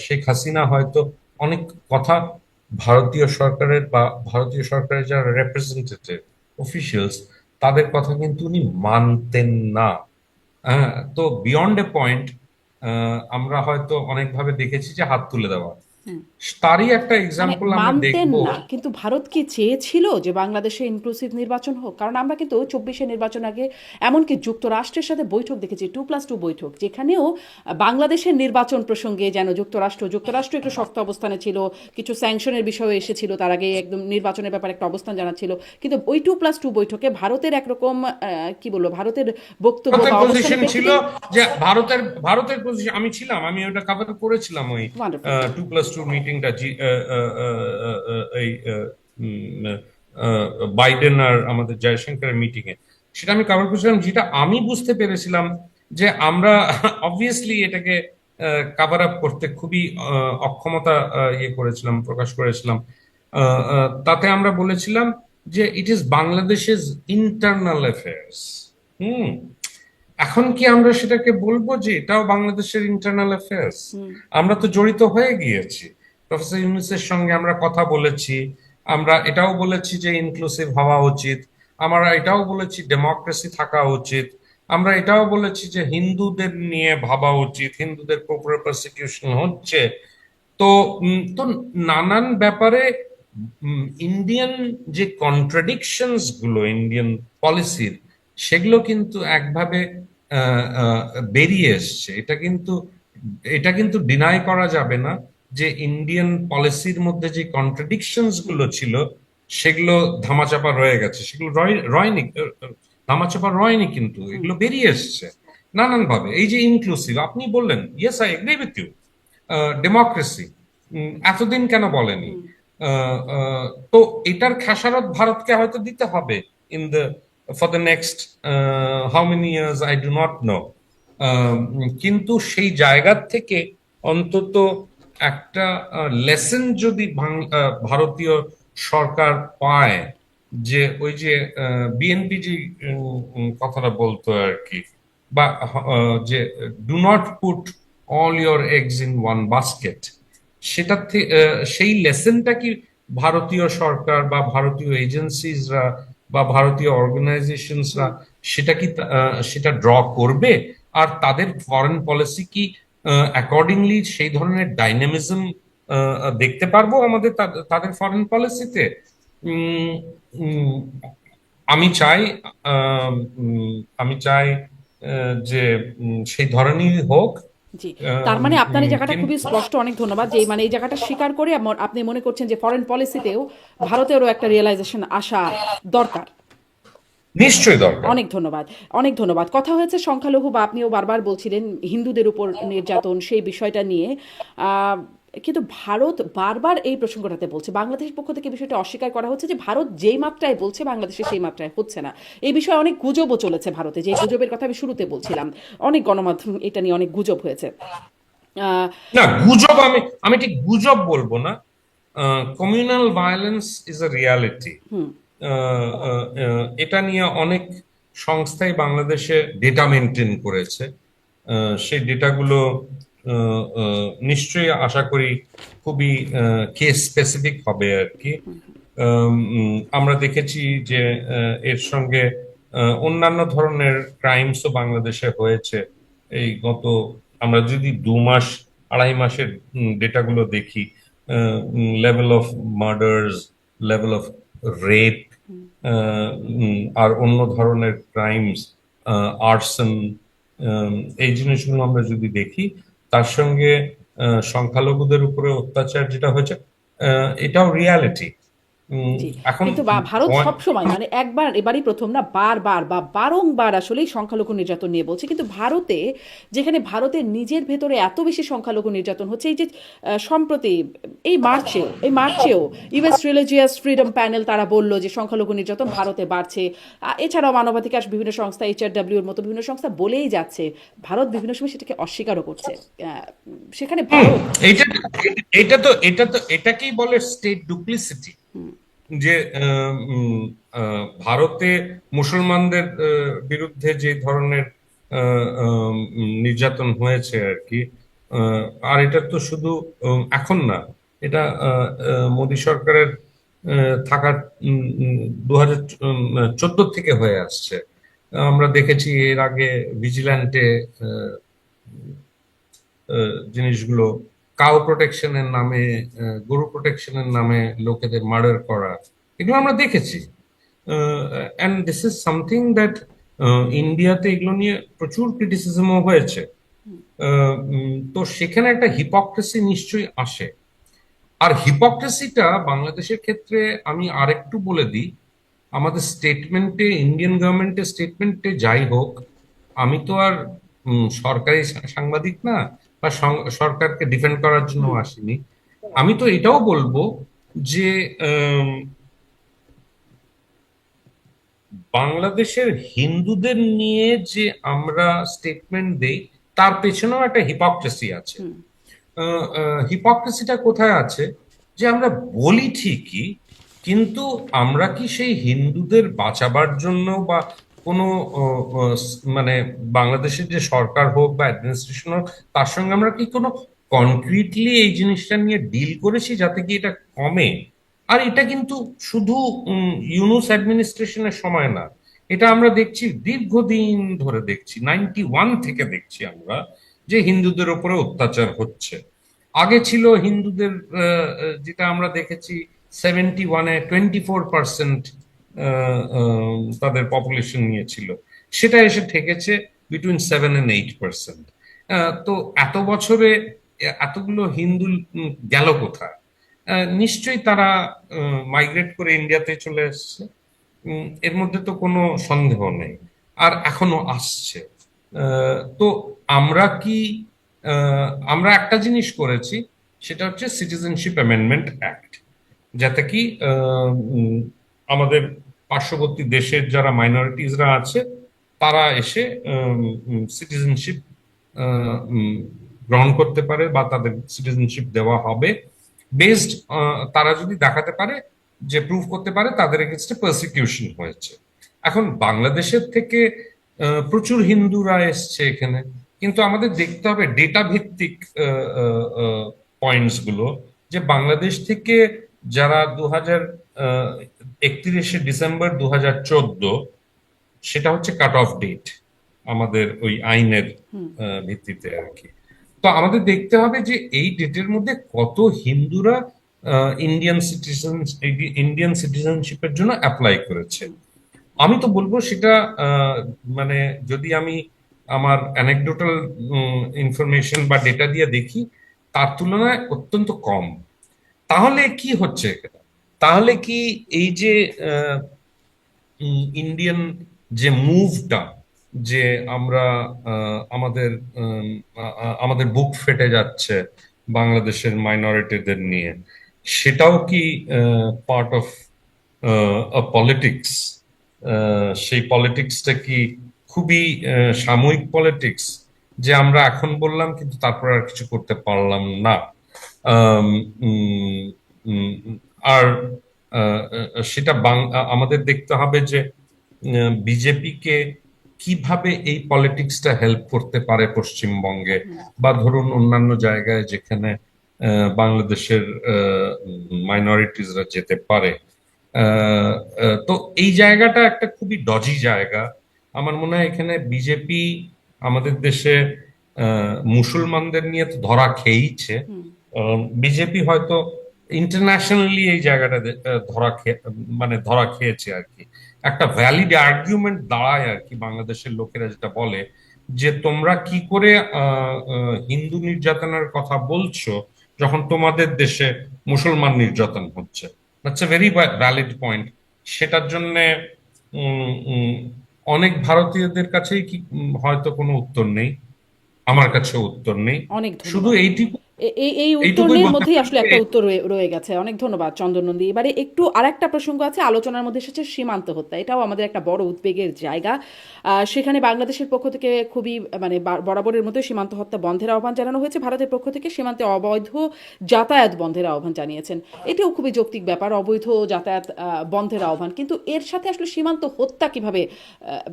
শেখ হাসিনা হয়তো অনেক কথা ভারতীয় সরকারের বা ভারতীয় সরকারের যারা রেপ্রেজেন্টেটিভ অফিসিয়ালস, তাদের কথা কিন্তু উনি মানতেন না। হ্যাঁ, তো বিয়ন্ড এ পয়েন্ট আমরা হয়তো অনেকভাবে দেখেছি যে হাত তুলে দেওয়া। তারই একটা মানে এক্সাম্পল আমরা মানতেন দেখবো। না, কিন্তু ভারত কি চেয়েছিল যে বাংলাদেশে ইনক্লুসিভ নির্বাচন হোক? কারণ আমরা কিন্তু 24-এ নির্বাচন আগে এমনকি যুক্তরাষ্ট্রের সাথে বৈঠক দেখেছি, 2+2 বৈঠক, যেখানেও বাংলাদেশের নির্বাচন প্রসঙ্গে যেন যুক্তরাষ্ট্র একটু শক্ত অবস্থানে ছিল, কিছু স্যাংশনের বিষয় এসেছিল, তার আগে একদম নির্বাচনের ব্যাপারে একটা অবস্থান জানাচ্ছিল। কিন্তু ওই 2+2 বৈঠকে ভারতের একরকম কি বলবো, ভারতের বক্তব্য ভারতের বা পজিশন অবস্থানের ছিল প্রেক্ষিতেই। যে ভারতের পজিশন, আমি ওটা কভার করেছিলাম ওই ওয়ান্ডারফুল। 2+2 মিটিংটা, এই উম, বাইডেন আর আমাদের জয়শঙ্করের মিটিং এ। সেটা আমি কভার করেছিলাম, যেটা আমি বুঝতে পেরেছিলাম যে আমরা অবভিয়াসলি এটাকে কভার আপ করতে খুবই অক্ষমতা প্রকাশ করেছিলাম। তাতে আমরা বলেছিলাম যে ইট ইজ বাংলাদেশের ইন্টারনাল অ্যাফেয়ার্স। হুম। এখন কি আমরা সেটাকে বলবো যে এটাও বাংলাদেশের ইন্টারনাল অ্যাফেয়ার্স? আমরা তো জড়িত হয়ে গিয়েছি, প্রফেসর ইউনূসের সঙ্গে আমরা কথা বলেছি, আমরা এটাও বলেছি যে ইনক্লুসিভ হওয়া উচিত, আমরা এটাও বলেছি ডেমোক্রেসি থাকা উচিত, আমরা এটাও বলেছি যে হিন্দুদের নিয়ে ভাবা উচিত, হিন্দুদের উপর প্রসিকিউশন হচ্ছে। তো তো নানান ব্যাপারে ইন্ডিয়ান যে কন্ট্রাডিকশনস গুলো ইন্ডিয়ান পলিসির, সেগুলো কিন্তু একভাবে বেরিয়ে এসছে। এটা কিন্তু ডিনাই করা যাবে না যে ইন্ডিয়ান পলিসির মধ্যে যে কন্ট্রাডিকশনস গুলো ছিল, সেগুলো ধামাচাপা রয়ে গেছে, সেগুলো রয়নি। ধামাচাপা রয়নি, কিন্তু এগুলো বেরিয়ে এসছে নানান ভাবে। এই যে ইনক্লুসিভ আপনি বললেন, yes I agree with you. Democracy এতদিন কেন বলেনি? তো এটার খেসারত ভারতকে হয়তো দিতে হবে in the for the next how many years I do not know. কিন্তু সেই জায়গার থেকে অন্তত একটা লেসন যদি ভারতীয় সরকার পায়, যে ওই যে বিএনপি যে কথাটা বলতো আর কি, বা যে do not put all your eggs in one basket, সেটা সেই লেসনটা কি ভারতীয় সরকার বা ভারতীয় এজেন্সিসরা বা ভারতীয় অর্গানাইজেশনসরা সেটা কি সেটা ড্র করবে? আর তাদের ফরেন পলিসি কি অ্যাকর্ডিংলি সেই ধরনের ডাইনামিজম দেখতে পারবো আমাদের তাদের ফরেন পলিসিতে? উম, উম, আমি চাই আহ, আমি চাই যে সেই ধরনেরই হোক। জি, তার মানে আপনার এই জায়গাটা খুবই কিন্তু স্পষ্ট। অনেক ধন্যবাদ যে মানে এই জায়গাটা স্বীকার করে আপনি মনে করছেন যে ফরেন পলিসিতেও ভারতেরও একটা রিয়েলাইজেশন আসা দরকার। নিশ্চয়ই দরকার। অনেক ধন্যবাদ, অনেক ধন্যবাদ। কথা হয়েছে সংখ্যালঘু বা আপনিও বারবার বলছিলেন হিন্দুদের উপর নির্যাতন সেই বিষয়টা নিয়ে। আহ, কিন্তু ভারত বারবার এই প্রসঙ্গটাতে বলছে, বাংলাদেশের পক্ষ থেকে বিষয়টা অস্বীকার করা হচ্ছে যে ভারত যেই মাত্রায় বলছে বাংলাদেশে সেই মাত্রায় হচ্ছে না। এই বিষয়ে অনেক গুজবও চলেছে ভারতে, যে গুজবের কথা আমি শুরুতে বলছিলাম। অনেক গণমাধ্যম এটা নিয়ে অনেক গুজব হয়েছে। আহ, না, গুজব আমি আমি ঠিক গুজব বলবো না। Communal violence is a reality. এটা নিয়ে অনেক সংস্থাই বাংলাদেশে ডেটা মেনটেন করেছে। সেই ডেটাগুলো নিশ্চয়ই আশা করি খুবই কেস স্পেসিফিক হবে আর কি। আমরা দেখেছি যে এর সঙ্গে অন্যান্য ধরনের ক্রাইমসও বাংলাদেশে হয়েছে। এই গত, আমরা যদি 2 মাস 2.5 মাসের ডেটাগুলো দেখি, level of murders, level of rape, আর অন্য ধরনের ক্রাইমস, আর্সন, এই জিনিসগুলো আমরা যদি দেখি, তার সঙ্গে সংখ্যালঘুদের উপরে অত্যাচার যেটা হয়েছে, এটাও রিয়ালিটি। জি, এখন কিন্তু ভারত সবসময় মানে একবার এবারই প্রথম না, বারবার বা বারংবার আসলে সংখ্যালঘু নির্যাতন নিয়ে বলছে। কিন্তু ভারতে, যেখানে ভারতের নিজের ভেতরে এত বেশি সংখ্যালঘু নির্যাতন হচ্ছে, এই যে সম্প্রতি এই মার্চেও ইউএস রিলিজিয়াস ফ্রিডম প্যানেল তারা বলল যে সংখ্যালঘু নির্যাতন ভারতে বাড়ছে। এছাড়াও মানবাধিকার বিভিন্ন সংস্থা, এইচআরডব্লিউর মতো বিভিন্ন সংস্থা বলেই যাচ্ছে। ভারত বিভিন্ন সময় সেটাকে অস্বীকারও করছে। সেখানে ভারত এইটা এটা তো এটাকেই বলে স্টেট ডুপ্লিসিটি। যে ভারতে মুসলমানদের বিরুদ্ধে যে ধরনের নির্যাতন হয়েছে আর কি, আর এটা তো শুধু এখন না, এটা মোদী সরকারের থাকার 2014 থেকে হয়ে আসছে। আমরা দেখেছি এর আগে ভিজিল্যান্টে জিনিসগুলো, কাউ প্রোটেকশনের নামে, গরু প্রোটেকশনের নামে লোকেদের মার্ডার করা, এগুলো আমরা দেখেছি। And this is something that ইন্ডিয়াতে এগুলো নিয়ে প্রচুর ক্রিটিসিজমও হয়েছে। তো সেখানে একটা হিপোক্রেসি নিশ্চয়ই আসে। আর হিপোক্রেসিটা বাংলাদেশের ক্ষেত্রে আমি আরেকটু বলে দিই, আমাদের স্টেটমেন্টে, ইন্ডিয়ান গভর্নমেন্টের স্টেটমেন্টে যাই হোক, আমি তো আর সরকারি সাংবাদিক না, বা সরকারকে ডিফেন্ড করার জন্য আসিনি। আমি তো এটাও বলবো যে বাংলাদেশের হিন্দুদের নিয়ে যে আমরা স্টেটমেন্ট দেই, তার পেছনেও একটা হিপোক্রেসি আছে। হিপোক্রেসিটা কোথায় আছে? যে আমরা বলি ঠিকই, কিন্তু আমরা কি সেই হিন্দুদের বাঁচাবার জন্য বা কোনো মানে বাংলাদেশের যে সরকার হোক বা অ্যাডমিনিস্ট্রেশন হোক, তার সঙ্গে আমরা কি কোনো কনক্রিটলি এই জিনিসটা নিয়ে ডিল করেছি যাতে কি এটা কমে? আর এটা কিন্তু শুধু ইউনুস অ্যাডমিনিস্ট্রেশনের সময় না, এটা আমরা দেখছি দীর্ঘদিন ধরে, দেখছি 91 থেকে দেখছি আমরা যে হিন্দুদের উপরে অত্যাচার হচ্ছে। আগে ছিল হিন্দুদের যেটা আমরা দেখেছি 71-এ 24% তাদের পপুলেশন নিয়েছিল, সেটা এসে ঠেকেছে বিটুইন 7 and 8%। তো এত বছরে এতগুলো হিন্দু গেল কোথায়? নিশ্চয়ই তারা মাইগ্রেট করে ইন্ডিয়াতে চলে এসছে। এর মধ্যে তো কোনো সন্দেহ নেই, আর এখনো আসছে। তো আমরা কি আমরা একটা জিনিস করেছি, সেটা হচ্ছে সিটিজেনশিপ অ্যামেন্ডমেন্ট অ্যাক্ট, যাতে কি আমাদের পার্শ্ববর্তী দেশের যারা মাইনরিটিসরা আছে তারা এসে সিটিজেনশিপ গ্রহণ করতে পারে, বা তাদের সিটিজেনশিপ দেওয়া হবে বেসড, তারা যদি দেখাতে পারে, যে প্রুভ করতে পারে তাদের এগেনস্টে পারসিকিউশন হয়েছে। এখন বাংলাদেশের থেকে প্রচুর হিন্দুরা এসছে এখানে, কিন্তু আমাদের দেখতে হবে ডেটা ভিত্তিক পয়েন্টস গুলো, যে বাংলাদেশ থেকে যারা 31শে ডিসেম্বর 2014, সেটা হচ্ছে কাট অফ ডেট আমাদের ওই আইনের ভিত্তিতে আর কি। তো আমাদের দেখতে হবে যে এই ডেটের মধ্যে কত হিন্দুরা ইন্ডিয়ান সিটিজেনশিপের জন্য অ্যাপ্লাই করেছে। আমি তো বলবো সেটা মানে যদি আমি আমার অ্যানেকডোটাল ইনফরমেশন বা ডেটা দিয়ে দেখি, তার তুলনায় অত্যন্ত কম। তাহলে কি হচ্ছে এখানে? তাহলে কি এই যে ইন্ডিয়ান যে মুভটা, যে আমরা আমাদের আমাদের বুক ফেটে যাচ্ছে বাংলাদেশের মাইনরিটিদের নিয়ে, সেটাও কি পার্ট অফ পলিটিক্স? সেই পলিটিক্সটা কি খুবই সাময়িক পলিটিক্স, যে আমরা এখন বললাম কিন্তু তারপর আর কিছু করতে পারলাম না? আম, উম, উম, আর সেটা আমাদের দেখতে হবে যে বিজেপি কে কিভাবে এই পলিটিক্সটা হেল্প করতে পারে পশ্চিমবঙ্গে, বা ধরুন অন্যান্য জায়গায় যেখানে বাংলাদেশের মাইনরিটিসরা যেতে পারে। তো এই জায়গাটা একটা খুবই ডজি জায়গা। আমার মনে হয় এখানে বিজেপি আমাদের দেশে মুসলমানদের নিয়ে তো ধরা খেয়েইছে। বিজেপি হয়তো ইন্টারন্যাশনালি এই জায়গাটা মানে ধরা খেয়েছে আর কি। একটা ভ্যালিড আর্গুমেন্ট দাঁড়ায় আর কি, বাংলাদেশের লোকেরা যেটা বলে, যে তোমরা কি করে হিন্দু নির্যাতনের কথা বলছো যখন তোমাদের দেশে মুসলমান নির্যাতন হচ্ছে। That's a very valid point. সেটার জন্য অনেক ভারতীয়দের কাছেই কি হয়তো কোনো উত্তর নেই, আমার কাছেও উত্তর নেই। অনেক শুধু ধন্যবাদ। এই এইটুকুই উত্তরের বলতে মধ্যেই আসলে পারি। একটা উত্তর রয়ে গেছে। অনেক ধন্যবাদ চন্দন নন্দী। এবারে একটু আরেকটা প্রসঙ্গ আছে আলোচনার মধ্যে, এসেছে সীমান্ত হত্যা। এটাও আমাদের একটা বড় উদ্বেগের জায়গা। সেখানে বাংলাদেশের পক্ষ থেকে খুবই মানে বরাবরের মতোই সীমান্ত হত্যা বন্ধের আহ্বান জানানো হয়েছে। ভারতের পক্ষ থেকে সীমান্তে অবৈধ যাতায়াত বন্ধের আহ্বান জানিয়েছেন। এটাও খুবই যৌক্তিক ব্যাপার, অবৈধ যাতায়াত বন্ধের আহ্বান। কিন্তু এর সাথে আসলে সীমান্ত হত্যা কিভাবে,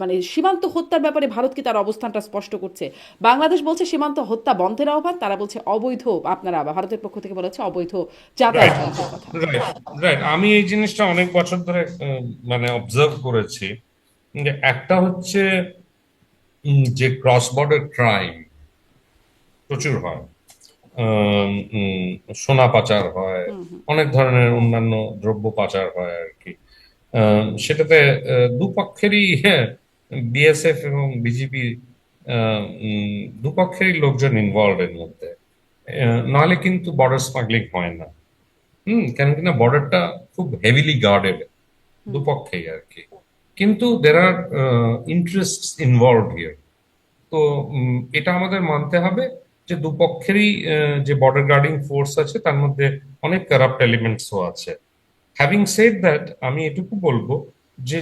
মানে সীমান্ত হত্যার ব্যাপারে ভারত কি তার অবস্থানটা স্পষ্ট করছে? বাংলাদেশ বলছে সীমান্ত হত্যা বন্ধের আহ্বান, তারা বলছে অবৈধ, আপনারা ভারতের পক্ষ থেকে বলেছে অবৈধ যাতায়াত রাইট, বন্ধের কথা। Right, right. আমি এই জিনিসটা অনেক বছর ধরে মানে অবজার্ভ করেছি, যে একটা হচ্ছে যে ক্রস বর্ডার ক্রাইম প্রচুর হয়। আম, উম, সোনা পাচার হয়, অনেক ধরনের অন্যান্য দ্রব্য পাচার হয় আর কি। সেটাতে দুপক্ষেরই, হ্যাঁ, বিএসএফ এবং বিজেপি, দুপক্ষেরই লোকজন ইনভলভ এর মধ্যে। নাহলে কিন্তু বর্ডার স্মাগলিং হয় না। কেন কিনা বর্ডারটা খুব হেভিলি গার্ডেড, দুপক্ষেই আর কি। কিন্তু দের আর ইন্টারেস্ট ইনভলভ হিয়ার। তো এটা আমাদের মানতে হবে যে দুপক্ষেরই যে বর্ডার গার্ডিং ফোর্স আছে তার মধ্যে অনেক কারাপ্ট এলিমেন্টসও আছে। হ্যাভিং সেড দ্যাট, আমি এটুকু বলবো যে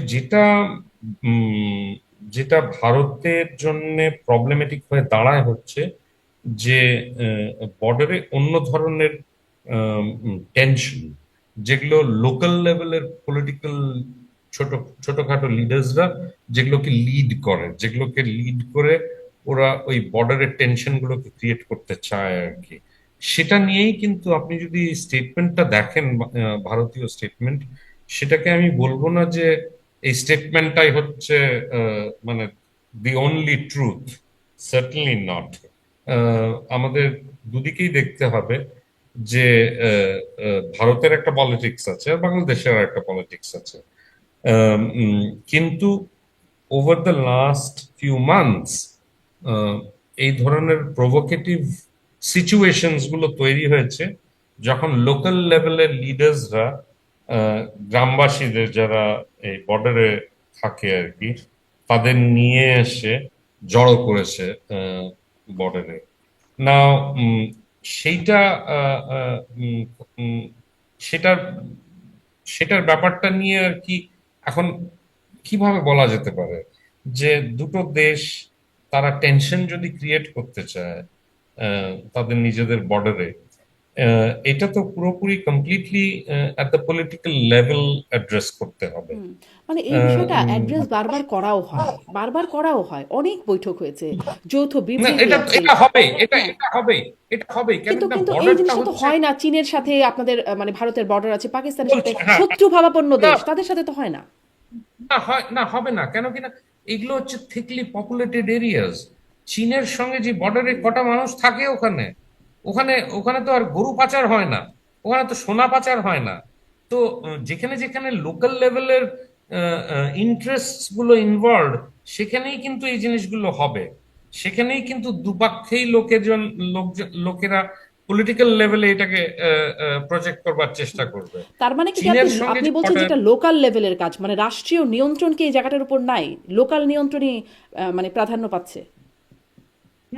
উম, যেটা ভারতের জন্য প্রবলেমেটিক হয়ে দাঁড়ায় হচ্ছে যে বর্ডারে অন্য ধরনের টেনশন, যেগুলো লোকাল লেভেলের পলিটিক্যাল ছোট ছোটখাটো লিডার্সরা যেগুলোকে লিড করে ওরা ওই বর্ডারের টেনশন গুলোকে ক্রিয়েট করতে চায় আর কি। সেটা নিয়েই কিন্তু আপনি যদি স্টেটমেন্টটা দেখেন, ভারতীয় স্টেটমেন্ট, সেটাকে আমি বলবো না যে এই স্টেটমেন্টটাই হচ্ছে মানে the only truth. Certainly not. আমাদের দুদিকেই দেখতে হবে যে ভারতের একটা পলিটিক্স আছে আর বাংলাদেশের একটা পলিটিক্স আছে। কিন্তু over the last few months এই ধরনের প্রভোকেটিভ সিচুয়েশনস গুলো তৈরি হয়েছে, যখন লোকাল লেভেলের লিডার্সরা আহ, গ্রামবাসীদের যারা এই বর্ডারে থাকে আর কি, তাদের নিয়ে এসে জড়ো করেছে বর্ডারে। না, সেইটা আহ, আহ, উম, উম, সেটার সেটার ব্যাপারটা নিয়ে আর কি এখন কিভাবে বলা যেতে পারে যে দুটো দেশ তারা টেনশন যদি ক্রিয়েট করতে চায় তাদের নিজেদের বর্ডারে, এটা তো পুরোপুরি completely at the political level address করতে হবে। হুম, মানে এই আহ, বিষয়টা উম, অ্যাড্রেস বারবার করাও হয়, অনেক বৈঠক হয়েছে, যৌথ না, বিবৃতি এটা আছে। এটা হবে, এটা হ্যাঁ, এটা হবে, এটা হবে কেন কিন্তু কি না, কিন্তু এই বর্ডারটা জিনিসটা তো হচ্ছে হয় না চীনের সাথে। আপনাদের মানে ভারতের বর্ডার আছে, পাকিস্তানের সাথে বলছি, হ্যাঁ। শত্রু ভাবাপন্ন না, দেশ, তাদের সাথে তো হয় না। না হয় না, হবে না কেন কিনা, এগুলো হচ্ছে থিকলি পপুলেটেড এরিয়াস। চীনের সঙ্গে যে বর্ডারে কটা মানুষ থাকে ওখানে, ওখানে ওখানে তো আর গরু পাচার হয় না, ওখানে তো সোনা পাচার হয় না। তো যেখানে যেখানে লোকাল লেভেলের ইন্টারেস্ট গুলো ইনভলভ, সেখানেই কিন্তু এই জিনিসগুলো হবে। সেখানেই কিন্তু দুপক্ষেই লোকেরা পলিটিক্যাল লেভেলে এটাকে প্রজেক্ট করবার চেষ্টা করবে। তার মানে কি যে চীনের আপনি সঙ্গে আপনি যে বলছেন border- যেটা লোকাল লেভেলের কাজ, মানে রাষ্ট্রীয় নিয়ন্ত্রণ কি এই জায়গাটার উপর নাই, লোকাল নিয়ন্ত্রণই মানে প্রাধান্য পাচ্ছে।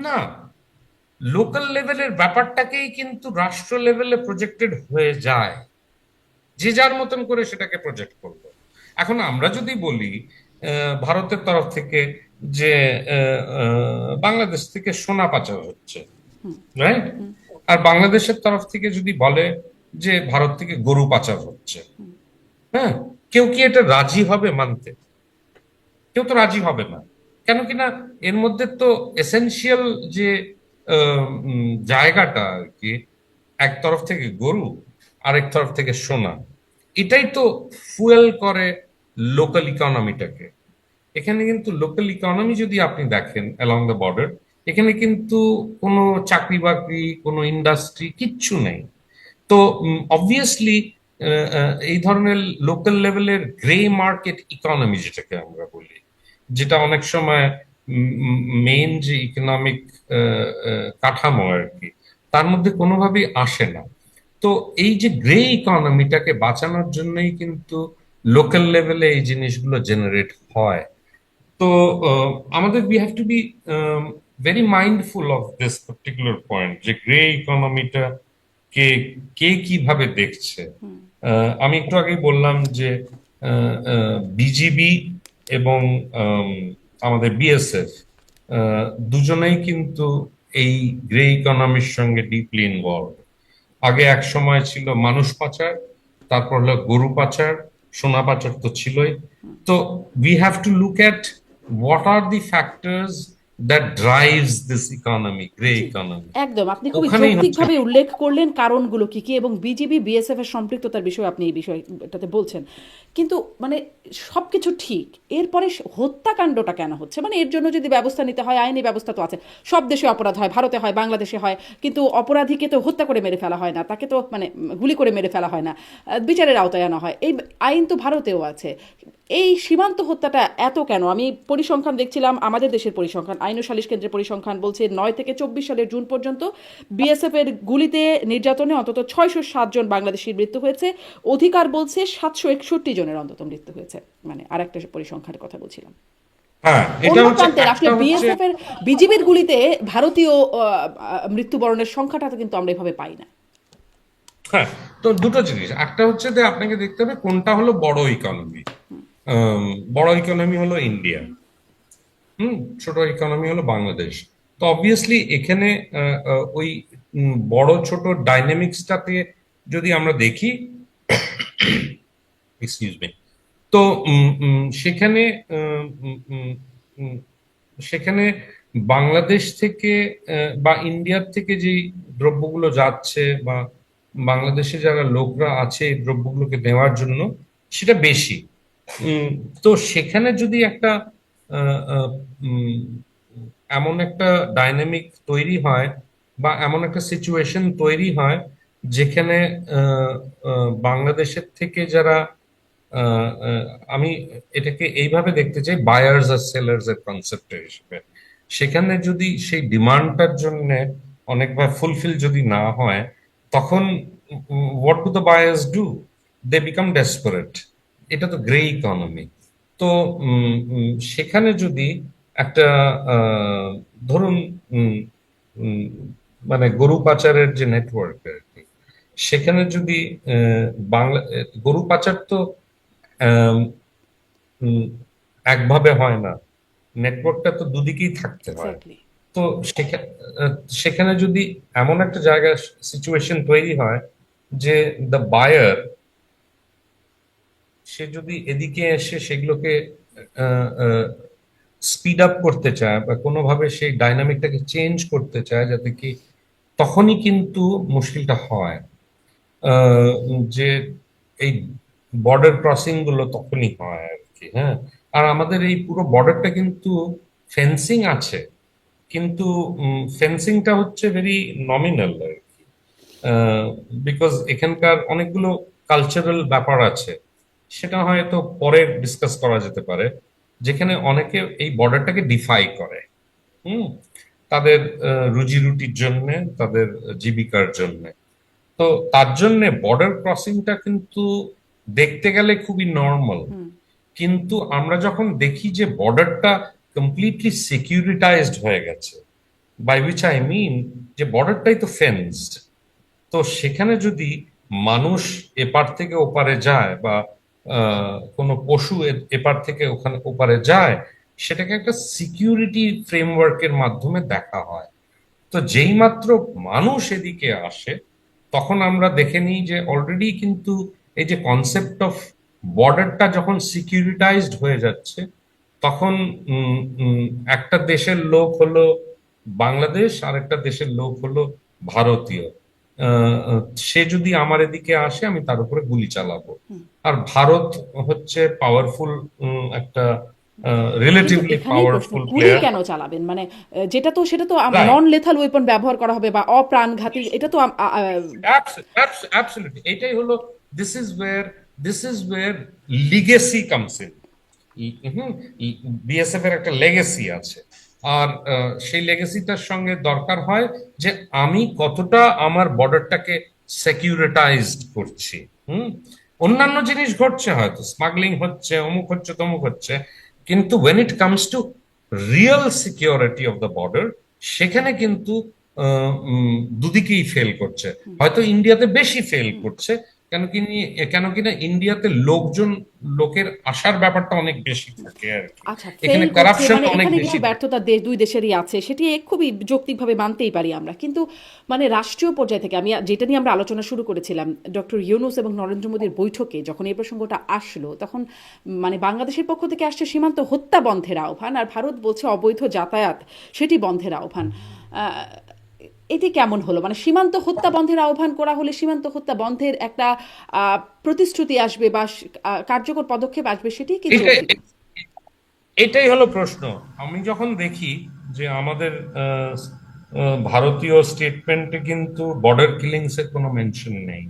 না, লোকাল লেভেলের ব্যাপারটাকেই কিন্তু রাষ্ট্র লেভেলে প্রজেক্টেড হয়ে যায়, যে যার মতন করে সেটাকে প্রজেক্ট করলো। এখন আমরা যদি বলি ভারতের তরফ থেকে যে বাংলাদেশ থেকে সোনা পাচার হচ্ছে, রাইট, আর বাংলাদেশের তরফ থেকে যদি বলে যে ভারত থেকে গরু পাচার হচ্ছে, হ্যাঁ, কেউ কি এটা রাজি হবে মানতে? কেউ তো রাজি হবে না। কেন কিনা এর মধ্যে তো এসেনশিয়াল যে জায়গাটা আর কি, এক তরফ থেকে গরু, আরেক তরফ থেকে সোনা, এটাই তো ফুয়েল করে লোকাল ইকোনমিটাকে। এখানে কিন্তু লোকাল ইকোনমি যদি আপনি দেখেন অ্যালং দ্য বর্ডার, এখানে কিন্তু কোনো চাকরি বাকরি, কোনো ইন্ডাস্ট্রি কিচ্ছু নেই। তো অবভিয়াসলি এই ধরনের লোকাল লেভেলের গ্রে মার্কেট ইকোনমি যেটাকে আমরা বলি, যেটা অনেক সময় মেইন যে ইকোনমিক কাঠামো আর কি, তার মধ্যে কোনোভাবেই আসে না। তো এই যে গ্রে ইকোনমিটাকে বাঁচানোর জন্যই কিন্তু লোকাল লেভেলে এই জিনিসগুলো জেনারেট হয়। তো আমাদের we have to be very mindful of this particular point, যে গ্রে ইকোনমিটা কে কে কিভাবে দেখছে। আমি একটু আগে বললাম যে বিজিবি এবং আম, আমাদের বিএসএফ দুজনেই কিন্তু এই গ্রে ইকোনমির সঙ্গে ডিপলি ইনভলভ। আগে এক সময় ছিল মানুষ পাচার, তারপর হলো গরু পাচার, সোনা পাচার তো ছিলই। তো we have to look at what are the factors that drives this economy, grey G, economy. একদম। আপনি খুবই ওখানেই হচ্ছে, যৌক্তিকভাবে উল্লেখ করলেন কারণগুলো কি, কি এবং বিজিবি, বিএসএফ এর সম্পৃক্ততার বিষয়ে আপনি এই বিষয়টাতে বলছেন। কিন্তু মানে সবকিছু ঠিক। এরপরে হত্যাকাণ্ডটা কেন হচ্ছে? মানে এর জন্য যদি ব্যবস্থা নিতে হয়, আইনি ব্যবস্থা তো আছে। সব দেশে অপরাধ হয়, ভারতে হয়, বাংলাদেশে হয়। কিন্তু অপরাধীকে তো হত্যা করে মেরে ফেলা হয় না, তাকে তো মানে গুলি করে মেরে ফেলা হয় না, বিচারের আওতায় আনা হয়। এই আইন তো ভারতেও আছে। এই সীমান্ত হত্যাটা এত কেন? আমি পরিসংখ্যান দেখছিলাম, আমাদের দেশের পরিসংখ্যান, আইন ও সালিশ কেন্দ্রের পরিসংখ্যান বলছে 9 থেকে 24 সালের জুন পর্যন্ত বিএসএফ এর গুলিতে নির্যাতনে অন্তত 607 জন বাংলাদেশির মৃত্যু হয়েছে। অধিকার বলছে 761 জনের অন্তত মৃত্যু হয়েছে। মানে আরেকটা পরিসংখ্যানের কথা বলছিলাম। হ্যাঁ, এটা অন্য হচ্ছে প্রান্তের আসলে একটা হচ্ছে, বিএসএফ এর, বিজিবির গুলিতে ভারতীয় মৃত্যুবরণের সংখ্যাটা তো কিন্তু আমরা এভাবে পাই না। হ্যাঁ। তো দুটো জিনিস, একটা হচ্ছে যে আপনাকে দেখতে হবে কোনটা হলো বড় ইকোনমি। বড় ইকোনমি হলো ইন্ডিয়া, ছোট ইকোনমি হলো বাংলাদেশ। তো অবভিয়াসলি এখানে ওই বড় ছোট ডাইনামিক্সটাতে যদি আমরা দেখি, এক্সকিউজ মি, তো সেখানে সেখানে বাংলাদেশ থেকে বা ইন্ডিয়ার থেকে যেই দ্রব্যগুলো যাচ্ছে, বা বাংলাদেশে যারা লোকরা আছে এই দ্রব্যগুলোকে নেওয়ার জন্য, সেটা বেশি। উম, তো সেখানে যদি একটা আহ, আহ, উম, এমন একটা ডাইনামিক তৈরি হয়, বা এমন একটা সিচুয়েশন তৈরি হয় যেখানে আহ, বাংলাদেশের থেকে যারা আহ, আহ, আমি এটাকে এইভাবে দেখতে চাই, বায়ার্স আর সেলার্স এর কনসেপ্ট হিসেবে, সেখানে যদি সেই ডিমান্ডটার জন্য অনেকবার ফুলফিল যদি না হয়, তখন what do the buyers do? They become desperate. এটা তো গ্রে ইকোনমি। তো সেখানে যদি একটা ধরুন উম, উম, মানে গরু পাচারের যে নেটওয়ার্ক আর কি, সেখানে যদি বাংলা গরু পাচার তো আম, উম, একভাবে হয় না, নেটওয়ার্কটা তো দুদিকেই থাকতে হয়। এক্স্যাক্টলি। তো সেখানে সেখানে যদি এমন একটা জায়গা সিচুয়েশন তৈরি হয় যে দ্য বায়ার, সে যদি এদিকে এসে সেগুলোকে স্পিড আপ করতে চায় বা কোনোভাবে সেই ডাইনামিকটাকে চেঞ্জ করতে চায়, যাতে কি তখনই কিন্তু মুশকিলটা হয়। যে এই বর্ডার ক্রসিং গুলো তখনই হয় আর কি। হ্যাঁ, আর আমাদের এই পুরো বর্ডারটা কিন্তু ফেন্সিং আছে, কিন্তু ফেন্সিংটা হচ্ছে ভেরি নমিনাল আর কি। বিকজ এখানকার অনেকগুলো কালচারাল ব্যাপার আছে, সেটা হয়তো পরে ডিসকাস করা যেতে পারে, যেখানে অনেকে এই বর্ডারটাকে ডিফাই করে। হুম, তাদের রুজি রুটির জন্য, তাদের জীবিকার জন্য। তো তার জন্য বর্ডার ক্রসিংটা কিন্তু দেখতে গেলে খুবই নর্মাল। হুম। কিন্তু আমরা যখন দেখি যে বর্ডারটা কমপ্লিটলি সিকিউরিটাইজড হয়ে গেছে, বাই উইচ আই মিন যে বর্ডারটাই তো ফেন্সড, তো সেখানে যদি মানুষ এপার থেকে ওপারে যায় বা কোনো পশু এপার থেকে ওখানে ওপারে যায়, সেটাকে একটা সিকিউরিটি ফ্রেমওয়ার্কের মাধ্যমে দেখা হয়। তো যেই মাত্র মানুষ এদিকে আসে, তখন আমরা দেখে নিই যে অলরেডি কিন্তু এই যে কনসেপ্ট অফ বর্ডারটা যখন সিকিউরিটাইজড হয়ে যাচ্ছে, তখন উম, উম, একটা দেশের লোক হলো বাংলাদেশ, আর একটা দেশের লোক হলো ভারতীয়। সে যদি আমার এদিকে আসে, আমি তার উপরে গুলি চালাবো। আর ভারত হচ্ছে পাওয়ারফুল, একটা কিন্তু রিলেটিভলি এখানেই প্রশ্ন, পাওয়ারফুল গুলি প্লেয়ার। কেন চালাবেন? মানে যেটা তো সেটা তো রাইট। নন লেথাল ওয়েপন ব্যবহার করা হবে বা অপ্রাণঘাতী, এটা তো Absolutely. এটাই হলো, this is wire this is wire legacy comes in. BSF এর একটা লেগেসি আছে, আর সেই লেগেসিটার সঙ্গে দরকার হয় যে আমি কতটা আমার বর্ডারটাকে সিকিউরিটাইজড করছি। হুম, অন্যান্য জিনিস ঘটছে, হয়তো স্মাগলিং হচ্ছে, অমুক হচ্ছে, তমুক হচ্ছে, কিন্তু when it comes to real security of the border, সেখানে কিন্তু দুদিকেই ফেল করছে। হয়তো ইন্ডিয়াতে বেশি ফেল করছে, কেন কিনা ইন্ডিয়াতে লোকের আসার ব্যাপারটা অনেক বেশি থাকে আর কি। আচ্ছা, এখানে ফেল করছে কারাপশন মানে অনেক এখানে বেশি কিছু থাকে। ব্যর্থতা দুই দেশেরই আছে, সেটি খুবই যৌক্তিকভাবে মানতেই পারি আমরা। কিন্তু মানে রাষ্ট্রীয় পর্যায় থেকে, আমি যেটা নিয়ে আমরা আলোচনা শুরু করেছিলাম, ডক্টর ইউনূস এবং নরেন্দ্র মোদীর বৈঠকে যখন এই প্রসঙ্গটা আসলো, তখন মানে বাংলাদেশের পক্ষ থেকে আসছে সীমান্ত হত্যা বন্ধের আহ্বান, আর ভারত বলছে অবৈধ যাতায়াত সেটি বন্ধের আহ্বান। আহ, এটি কেমন হলো? মানে সীমান্ত হত্যা বন্ধের আহ্বান করা হলে সীমান্ত হত্যা বন্ধের একটা প্রতিশ্রুতি আসবে বা কার্যকর পদক্ষেপ আসবে, সেটি কি এটাই যৌক্তিক? এটাই হলো প্রশ্ন। আমি যখন দেখি যে আমাদের ভারতীয় স্টেটমেন্টে কিন্তু বর্ডার কিলিংস এর কোনো মেনশন নেই।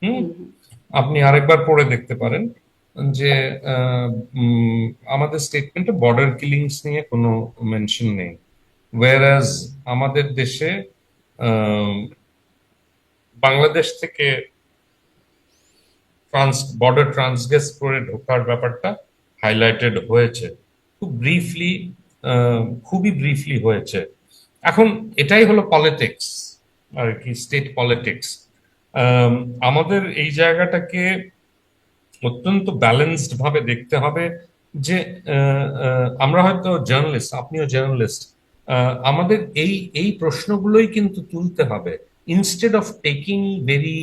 হুম, হুম, হুম, আপনি আরেকবার পড়ে দেখতে পারেন যে আহ, আমাদের স্টেটমেন্টে বর্ডার কিলিংস নিয়ে কোনো মেনশন নেই। ওয়ারাজ আমাদের দেশে আহ, বাংলাদেশ থেকে বর্ডার ট্রান্সগ্রেস করে ঢোকার ব্যাপারটা হাইলাইটেড হয়েছে, খুব ব্রিফলি, খুবই ব্রিফলি হয়েছে। এখন এটাই হলো পলিটিক্স আর কি, স্টেট পলিটিক্স। আমাদের এই জায়গাটাকে অত্যন্ত ব্যালেন্সড ভাবে দেখতে হবে যে আমরা হয়তো জার্নালিস্ট, আপনিও জার্নালিস্ট, আমাদের এই এই প্রশ্নগুলোই কিন্তু তুলতে হবে, instead of taking very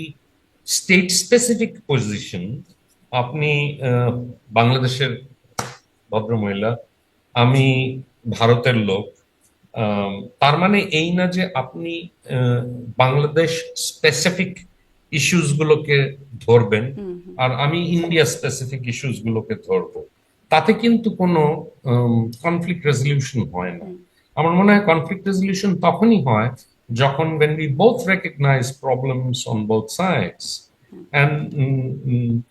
state specific position. আপনি বাংলাদেশের ভদ্রমহিলা, আমি ভারতের লোক, তার মানে এই না যে আপনি আহ, বাংলাদেশ স্পেসিফিক ইস্যুস গুলোকে ধরবেন হুম, হুম। আর আমি ইন্ডিয়া স্পেসিফিক ইস্যুস গুলোকে ধরবো। তাতে কিন্তু কোনো কনফ্লিক্ট রেজলিউশন হয় না। আমার মনে হয় কনফ্লিক্ট রেজলিউশন তখনই হয় যখন when we both recognize problems on both sides and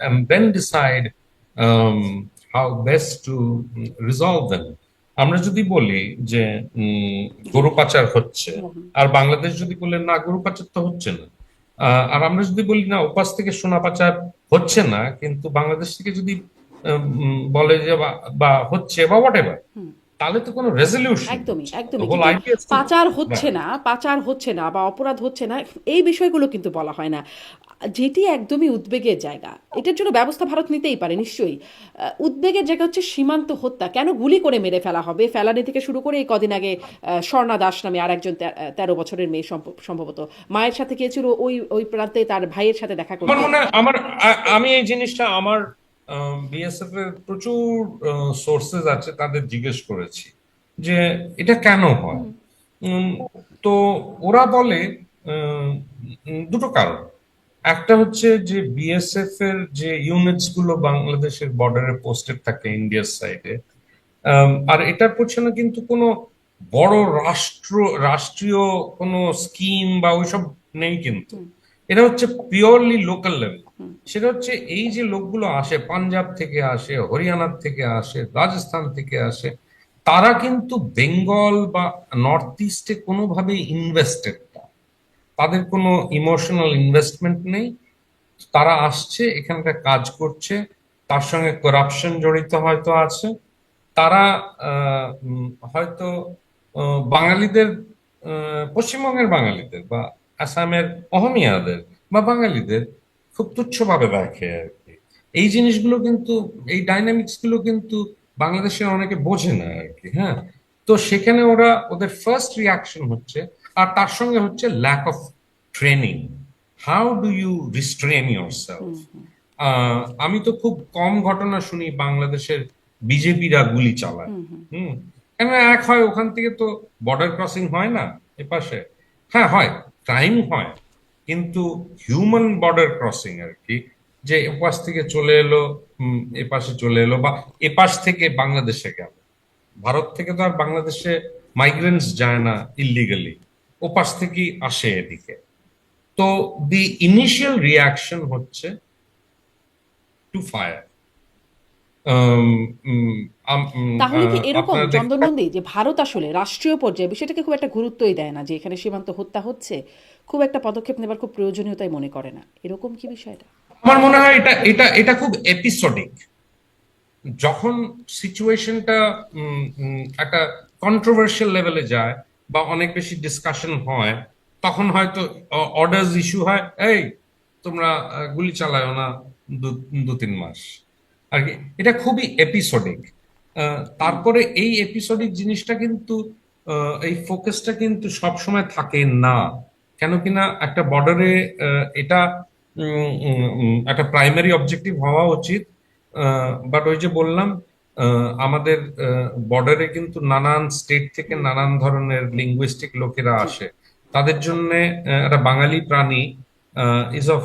and then decide um, how best to resolve them. আমরা যদি বলি যে গরু পাচার হচ্ছে, হুম, হুম। আর বাংলাদেশ যদি বলে না, গরু পাচার তো হচ্ছে না, আর আমরা যদি বলি না ওপাশ থেকে সোনা পাচার হচ্ছে না, কিন্তু বাংলাদেশ থেকে যদি বলে যে বা হচ্ছে বা হোয়াট এভার, তাহলে তো কোনো রেজলিউশন একদমই, হচ্ছে না, একদমই। হোল কিন্তু আইডিয়া। পাচার হচ্ছে না বা অপরাধ হচ্ছে না, এই বিষয়গুলো কিন্তু বলা হয় না। যেটি একদমই উদ্বেগের জায়গা। এটার জন্য ব্যবস্থা ভারত নিতেই পারে নিশ্চয়ই। উদ্বেগের জায়গা হচ্ছে সীমান্ত হত্যা। কেন গুলি করে মেরে ফেলা হবে? ফেলানি থেকে শুরু করে এই কদিন আগে স্বর্ণা দাস নামে আরেকজন ১৩ বছরের মেয়ে সম্ভবত মায়ের সাথে গিয়েছিল ওই প্রান্তে তার ভাইয়ের সাথে দেখা আমার করতে। মনে হয় আমি এই জিনিসটা আমার বিএসএফ এর প্রচুর সোর্সেস আছে, তাদের জিজ্ঞেস করেছি যে এটা কেন হয়। উম, তো ওরা বলে উম, দুটো কারণ। একটা হচ্ছে যে বিএসএফ এর যে ইউনিটস গুলো বাংলাদেশের বর্ডারে পোস্টেড থাকে ইন্ডিয়ার সাইডে, আর এটার পেছনে কিন্তু কোনো বড় রাষ্ট্রীয় কোনো স্কিম বা ওইসব নেই কিন্তু। এটা হচ্ছে পিওরলি লোকাল লেভেল। সেটা হচ্ছে এই যে লোকগুলো আসে, পাঞ্জাব থেকে আসে, হরিয়ানা থেকে আসে, রাজস্থান থেকে আসে, তারা কিন্তু বেঙ্গল বা নর্থ ইস্টে কোনোভাবেই ইনভেস্টেড না। তাদের কোনো ইমোশনাল ইনভেস্টমেন্ট নেই। তারা আসছে, এখানকার কাজ করছে, তার সঙ্গে করাপশন জড়িত হয়তো আছে। তারা হয়তো বাঙালিদের, পশ্চিমবঙ্গের বাঙালিদের বা আসামের অহমিয়াদের বা বাঙালিদের খুব তুচ্ছভাবে দেখে আর কি। এই জিনিসগুলো কিন্তু, এই ডাইনামিক্স গুলো কিন্তু বাংলাদেশের অনেকে বোঝে না আর কি। হ্যাঁ, তো সেখানে ওরা ওদের ফার্স্ট রিয়াকশন হচ্ছে, আর তার সঙ্গে হচ্ছে lack of training. How do you restrain yourself. আমি তো খুব কম ঘটনা শুনি বাংলাদেশের বিজেপিরা গুলি চালায়। হুম। কেন, এক হয় ওখান থেকে তো বর্ডার ক্রসিং হয় না এপাশে। হ্যাঁ হয়, ক্রাইম হয়, কিন্তু হিউম্যান বর্ডার ক্রসিং আর কি, যে এপাশ থেকে চলে এলো, এপাশে চলে এলো, বা এপাশ থেকে বাংলাদেশে গেল। ভারত থেকে তো আর বাংলাদেশে মাইগ্রেন্টস যায় না ইলিগালি, ওপাশ থেকেই আসে এদিকে। তো দি ইনিশিয়াল রিয়াকশন হচ্ছে টু ফায়ার। তাহলে কি এরকম আপনারা দেখতে চন্দননন্দী যে ভারত আসলে রাষ্ট্রীয় পর্যায়ে বিষয়টাকে খুব একটা গুরুত্বই দেয় না, যে এখানে সীমান্ত হত্যা হচ্ছে, খুব একটা পদক্ষেপ নেবার খুব প্রয়োজনীয়তাই মনে করে না, এরকম কি বিষয়টা? আমার মনে হয় এটা এটা এটা খুব এপিসোডিক। যখন সিচুয়েশনটা একটা কন্ট্রোভার্সিয়াল লেভেলে যায় বা অনেক বেশি ডিসকাশন হয়, তখন হয়তো অর্ডার্স ইস্যু হয়, এই তোমরা গুলি চালায়ো না দু ২-৩ মাস আর কি। এটা খুবই এপিসোডিক। তারপরে এই এপিসোডিক জিনিসটা কিন্তু, এই ফোকাসটা কিন্তু সব সময় থাকে না। কেন কিনা একটা বর্ডারে এটা একটা প্রাইমারি অবজেক্টিভ হওয়া উচিত। বাট ওই যে বললাম, আমাদের বর্ডারে কিন্তু নানান স্টেট থেকে নানান ধরনের লিঙ্গুইস্টিক লোকেরা জি। আসে। তাদের জন্য একটা বাঙালি প্রাণী is of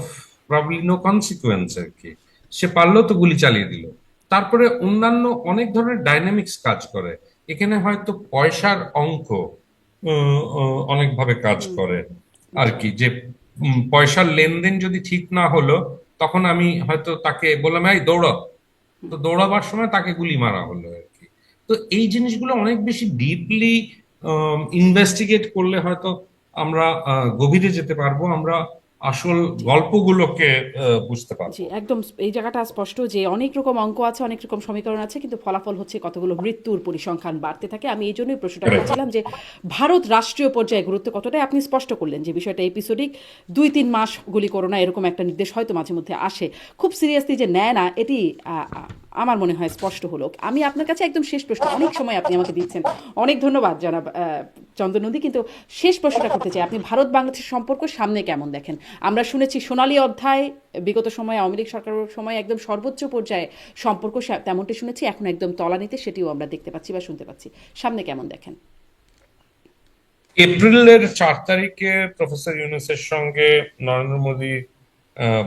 probably no consequence আর কি। সে পারলো তো গুলি চালিয়ে দিল। তারপরে অন্যান্য অনেক ধরনের ডাইনামিক্স কাজ করে। এখানে হয়তো পয়সার অঙ্ক অনেকভাবে কাজ করে আর জি। কি। যে পয়সার লেনদেন যদি ঠিক না হলো, তখন আমি হয়তো তাকে বললাম এই দৌড়, তো দৌড়াবার সময় তাকে গুলি মারা হলো আর কি। তো এই জিনিসগুলো অনেক বেশি ডিপলি ইনভেস্টিগেট করলে হয়তো আমরা গভীরে যেতে পারবো, আমরা আসল জি। গল্পগুলোকে বুঝতে জি, পারবো। একদম এই জায়গাটা স্পষ্ট যে অনেক রকম অঙ্ক আছে, অনেক রকম সমীকরণ আছে, কিন্তু ফলাফল হচ্ছে কতগুলো মৃত্যুর পরিসংখ্যান বাড়তে থাকে। আমি এই জন্যই প্রশ্নটা Correct. করেছিলাম যে ভারত রাষ্ট্রীয় পর্যায়ে গুরুত্ব কতটাই আপনি স্পষ্ট করলেন যে বিষয়টা এপিসোডিক। ২-৩ মাস গুলি করো না, এরকম একটা নির্দেশ হয়তো মাঝে মধ্যে আসে। খুব সিরিয়াসলি যে নেয় না, এটি আমার মনে হয় স্পষ্ট হলো। আমি আপনার কাছে একদম শেষ প্রশ্ন, অনেক সময় আপনি আমাকে দিচ্ছেন, অনেক ধন্যবাদ জনাব চন্দ্রনন্দী, কিন্তু শেষ প্রশ্নটা করতে চাই, আপনি ভারত বাংলাদেশের সম্পর্ক সামনে কেমন দেখেন? আমরা শুনেছি সোনালী অধ্যায় বিগত সময়ে আওয়ামী লীগ সরকারের সময় একদম সর্বোচ্চ পর্যায়ে সম্পর্ক তেমনটি শুনেছি, এখন একদম তলানিতে সেটিও আমরা দেখতে পাচ্ছি বা শুনতে পাচ্ছি। সামনে কেমন দেখেন? এপ্রিলের 4 তারিখে প্রফেসর ইউনূসের সঙ্গে নরেন্দ্র মোদী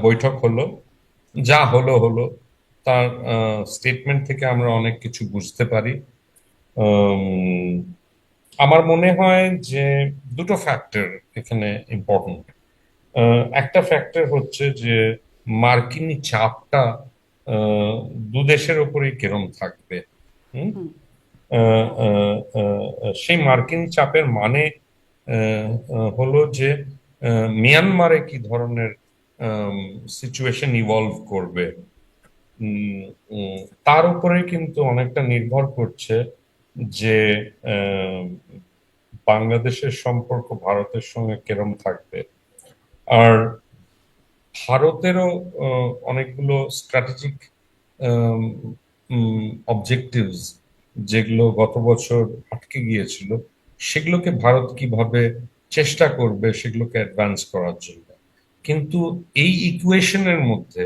বৈঠক হলো। যা হলো হলো, তার স্টেটমেন্ট থেকে আমরা অনেক কিছু বুঝতে পারি। উম, আমার মনে হয় যে দুটো ফ্যাক্টর এখানে ইম্পর্টেন্ট। একটা ফ্যাক্টর হচ্ছে যে মার্কিনী চাপটা আহ, দু দেশের উপরেই কিরম থাকবে। হুম। আহ, আহ, সেই মার্কিন চাপের মানে হলো যে মিয়ানমারে কি ধরনের সিচুয়েশন ইভলভ করবে, উম, উম, তার উপরে কিন্তু অনেকটা নির্ভর করছে যে আহ, বাংলাদেশের সম্পর্ক ভারতের সঙ্গে কিরম থাকবে। আর ভারতেরও অনেকগুলো স্ট্র্যাটেজিক অবজেক্টিভস যেগুলো গত বছর আটকে গিয়েছিল, সেগুলোকে ভারত কিভাবে চেষ্টা করবে সেগুলোকে অ্যাডভান্স করার জন্য। কিন্তু এই ইকুয়েশনের মধ্যে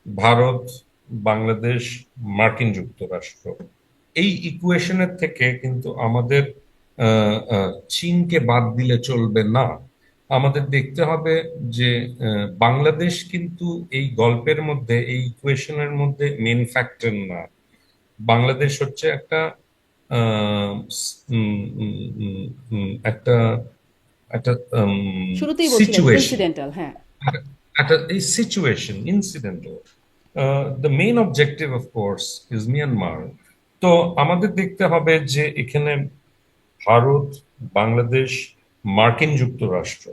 ভারত, বাংলাদেশ, মার্কিন যুক্তরাষ্ট্র, এই ইকুয়েশনের থেকে কিন্তু আমাদের চীনকে বাদ দিলে চলবে না। আমাদের দেখতে হবে যে বাংলাদেশ কিন্তু এই গল্পের মধ্যে, এই ইকুয়েশনের মধ্যে মেন ফ্যাক্টর না। বাংলাদেশ হচ্ছে একটা আহ, উম, উম, উম, একটা একটা শুরুতেই বলছিলেন সিচুয়েশন, ইনসিডেন্টাল, হ্যাঁ। একটা এই situation incidental. The main objective of course is Myanmar. তো আমাদের দেখতে হবে যে এখানে ভারত, বাংলাদেশ, মার্কিন যুক্তরাষ্ট্র,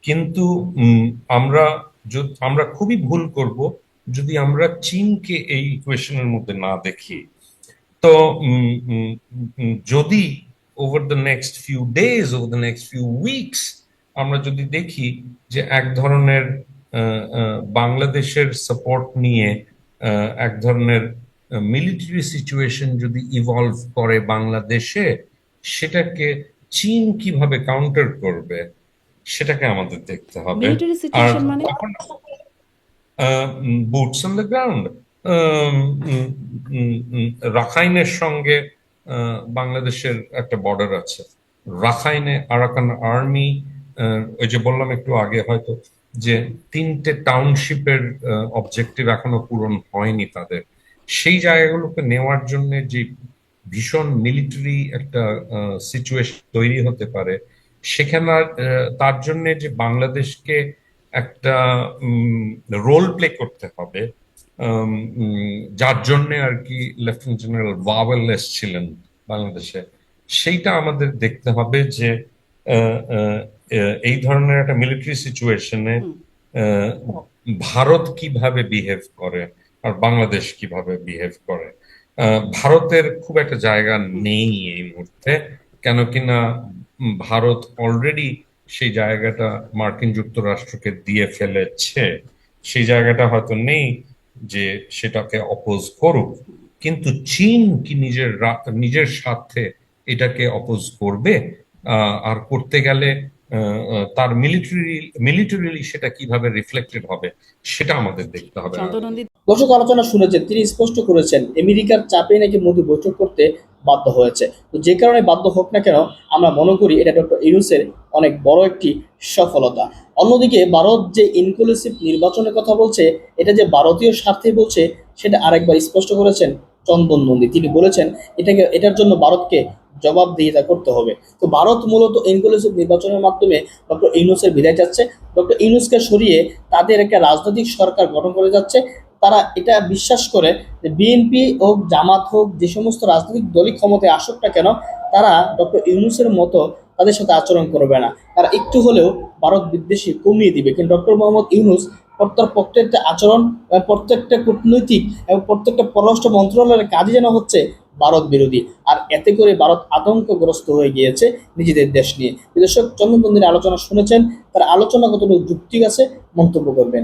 কিন্তু উম, আমরা আমরা খুবই ভুল করব যদি আমরা চীনকে এই ইকুয়েশনের মধ্যে না দেখি। তো যদি over the next few days, over the next few weeks আমরা যদি দেখি যে এক ধরনের বাংলাদেশের সাপোর্ট নিয়ে এক ধরনের মিলিটারি সিচুয়েশন যদি ইভলভ করে বাংলাদেশে, সেটাকে চীন কিভাবে কাউন্টার করবে সেটাকে আমাদের দেখতে হবে। মিলিটারি আর সিচুয়েশন মানে? তখন বুটস অন দ্য গ্রাউন্ড। রাখাইনের সঙ্গে বাংলাদেশের একটা বর্ডার আছে। রাখাইনে আরাকান আর্মি, ওই যে বললাম একটু আগে হয়তো, যে 3টে টাউনশিপের অবজেক্টিভ এখনো পূরণ হয়নি তাদের। সেই জায়গাগুলোকে নেওয়ার জন্য যে ভীষণ মিলিটারি একটা সিচুয়েশন তৈরি হতে পারে, সেখানে তার জন্য যে বাংলাদেশকে একটা রোল প্লে করতে হবে, উম, যার জন্য আর কি লেফটেন্যান্ট জেনারেল ভাওয়েল এসেছিলেন বাংলাদেশে। সেইটা আমাদের দেখতে হবে যে আহ, আহ, এই ধরনের একটা মিলিটারি সিচুয়েশনে হুম। ভারত কিভাবে বিহেভ করে আর বাংলাদেশ কিভাবে বিহেভ করে। ভারতের খুব একটা জায়গা নেই এই মুহূর্তে, কেন কিনা ভারত অলরেডি সেই জায়গাটা মার্কিন যুক্তরাষ্ট্রকে দিয়ে ফেলেছে। সেই জায়গাটা হয়তো নেই যে সেটাকে অপোজ করুক। কিন্তু চীন কি নিজের স্বার্থে এটাকে অপোজ করবে? আর করতে গেলে তার মিলিটারিলি সেটা কিভাবে রিফ্লেক্টেড হবে সেটা আমাদের দেখতে হবে। চন্দ্রনন্দী। দর্শক আলোচনা শুনেছেন, তিনি স্পষ্ট করেছেন আমেরিকার চাপে নাকি মোদি বৈঠক করতে বাধ্য হয়েছে। তো যে কারণে বাধ্য হোক না কেন, আমরা মনে করি এটা ডক্টর ইউনূসের অনেক বড় একটি সফলতা। অন্যদিকে ভারত যে ইনক্লুসিভ নির্বাচনের কথা বলছে, এটা যে ভারতীয় স্বার্থে বলছে সেটা আরেকবার স্পষ্ট করেছেন চন্দন নন্দী। তিনি বলেছেন এটার জন্য ভারতকে জবাবদিহিতা করতে হবে। তো ভারত মূলত ইনক্লুসিভ নির্বাচনের মাধ্যমে ডক্টর ইউনূসের বিদায় চাচ্ছে। ডক্টর ইউনূসকে সরিয়ে তাদের একটা রাজনৈতিক সরকার গঠন করে যাচ্ছে। তারা এটা বিশ্বাস করে যে বিএনপি হোক, জামাত হোক, যে সমস্ত রাজনৈতিক দলই ক্ষমতায় আসুক না কেন, তারা ডক্টর ইউনূসের মতো তাদের সাথে আচরণ করবে না। তারা একটু হলেও ভারত বিদ্বেষী কমিয়ে দিবে। কিন্তু ডক্টর মোহাম্মদ ইউনূস তার প্রত্যেকটা আচরণ, প্রত্যেকটা কূটনৈতিক এবং প্রত্যেকটা পররাষ্ট্র মন্ত্রণালয়ের কাজই যেন হচ্ছে ভারত বিরোধী। আর এতে করে ভারত আতঙ্কগ্রস্ত হয়ে গিয়েছে নিজেদের দেশ নিয়ে। দর্শক, চন্দন নন্দীর আলোচনা শুনেছেন, তার আলোচনা কতটুকু যুক্তি আছে মন্তব্য করবেন।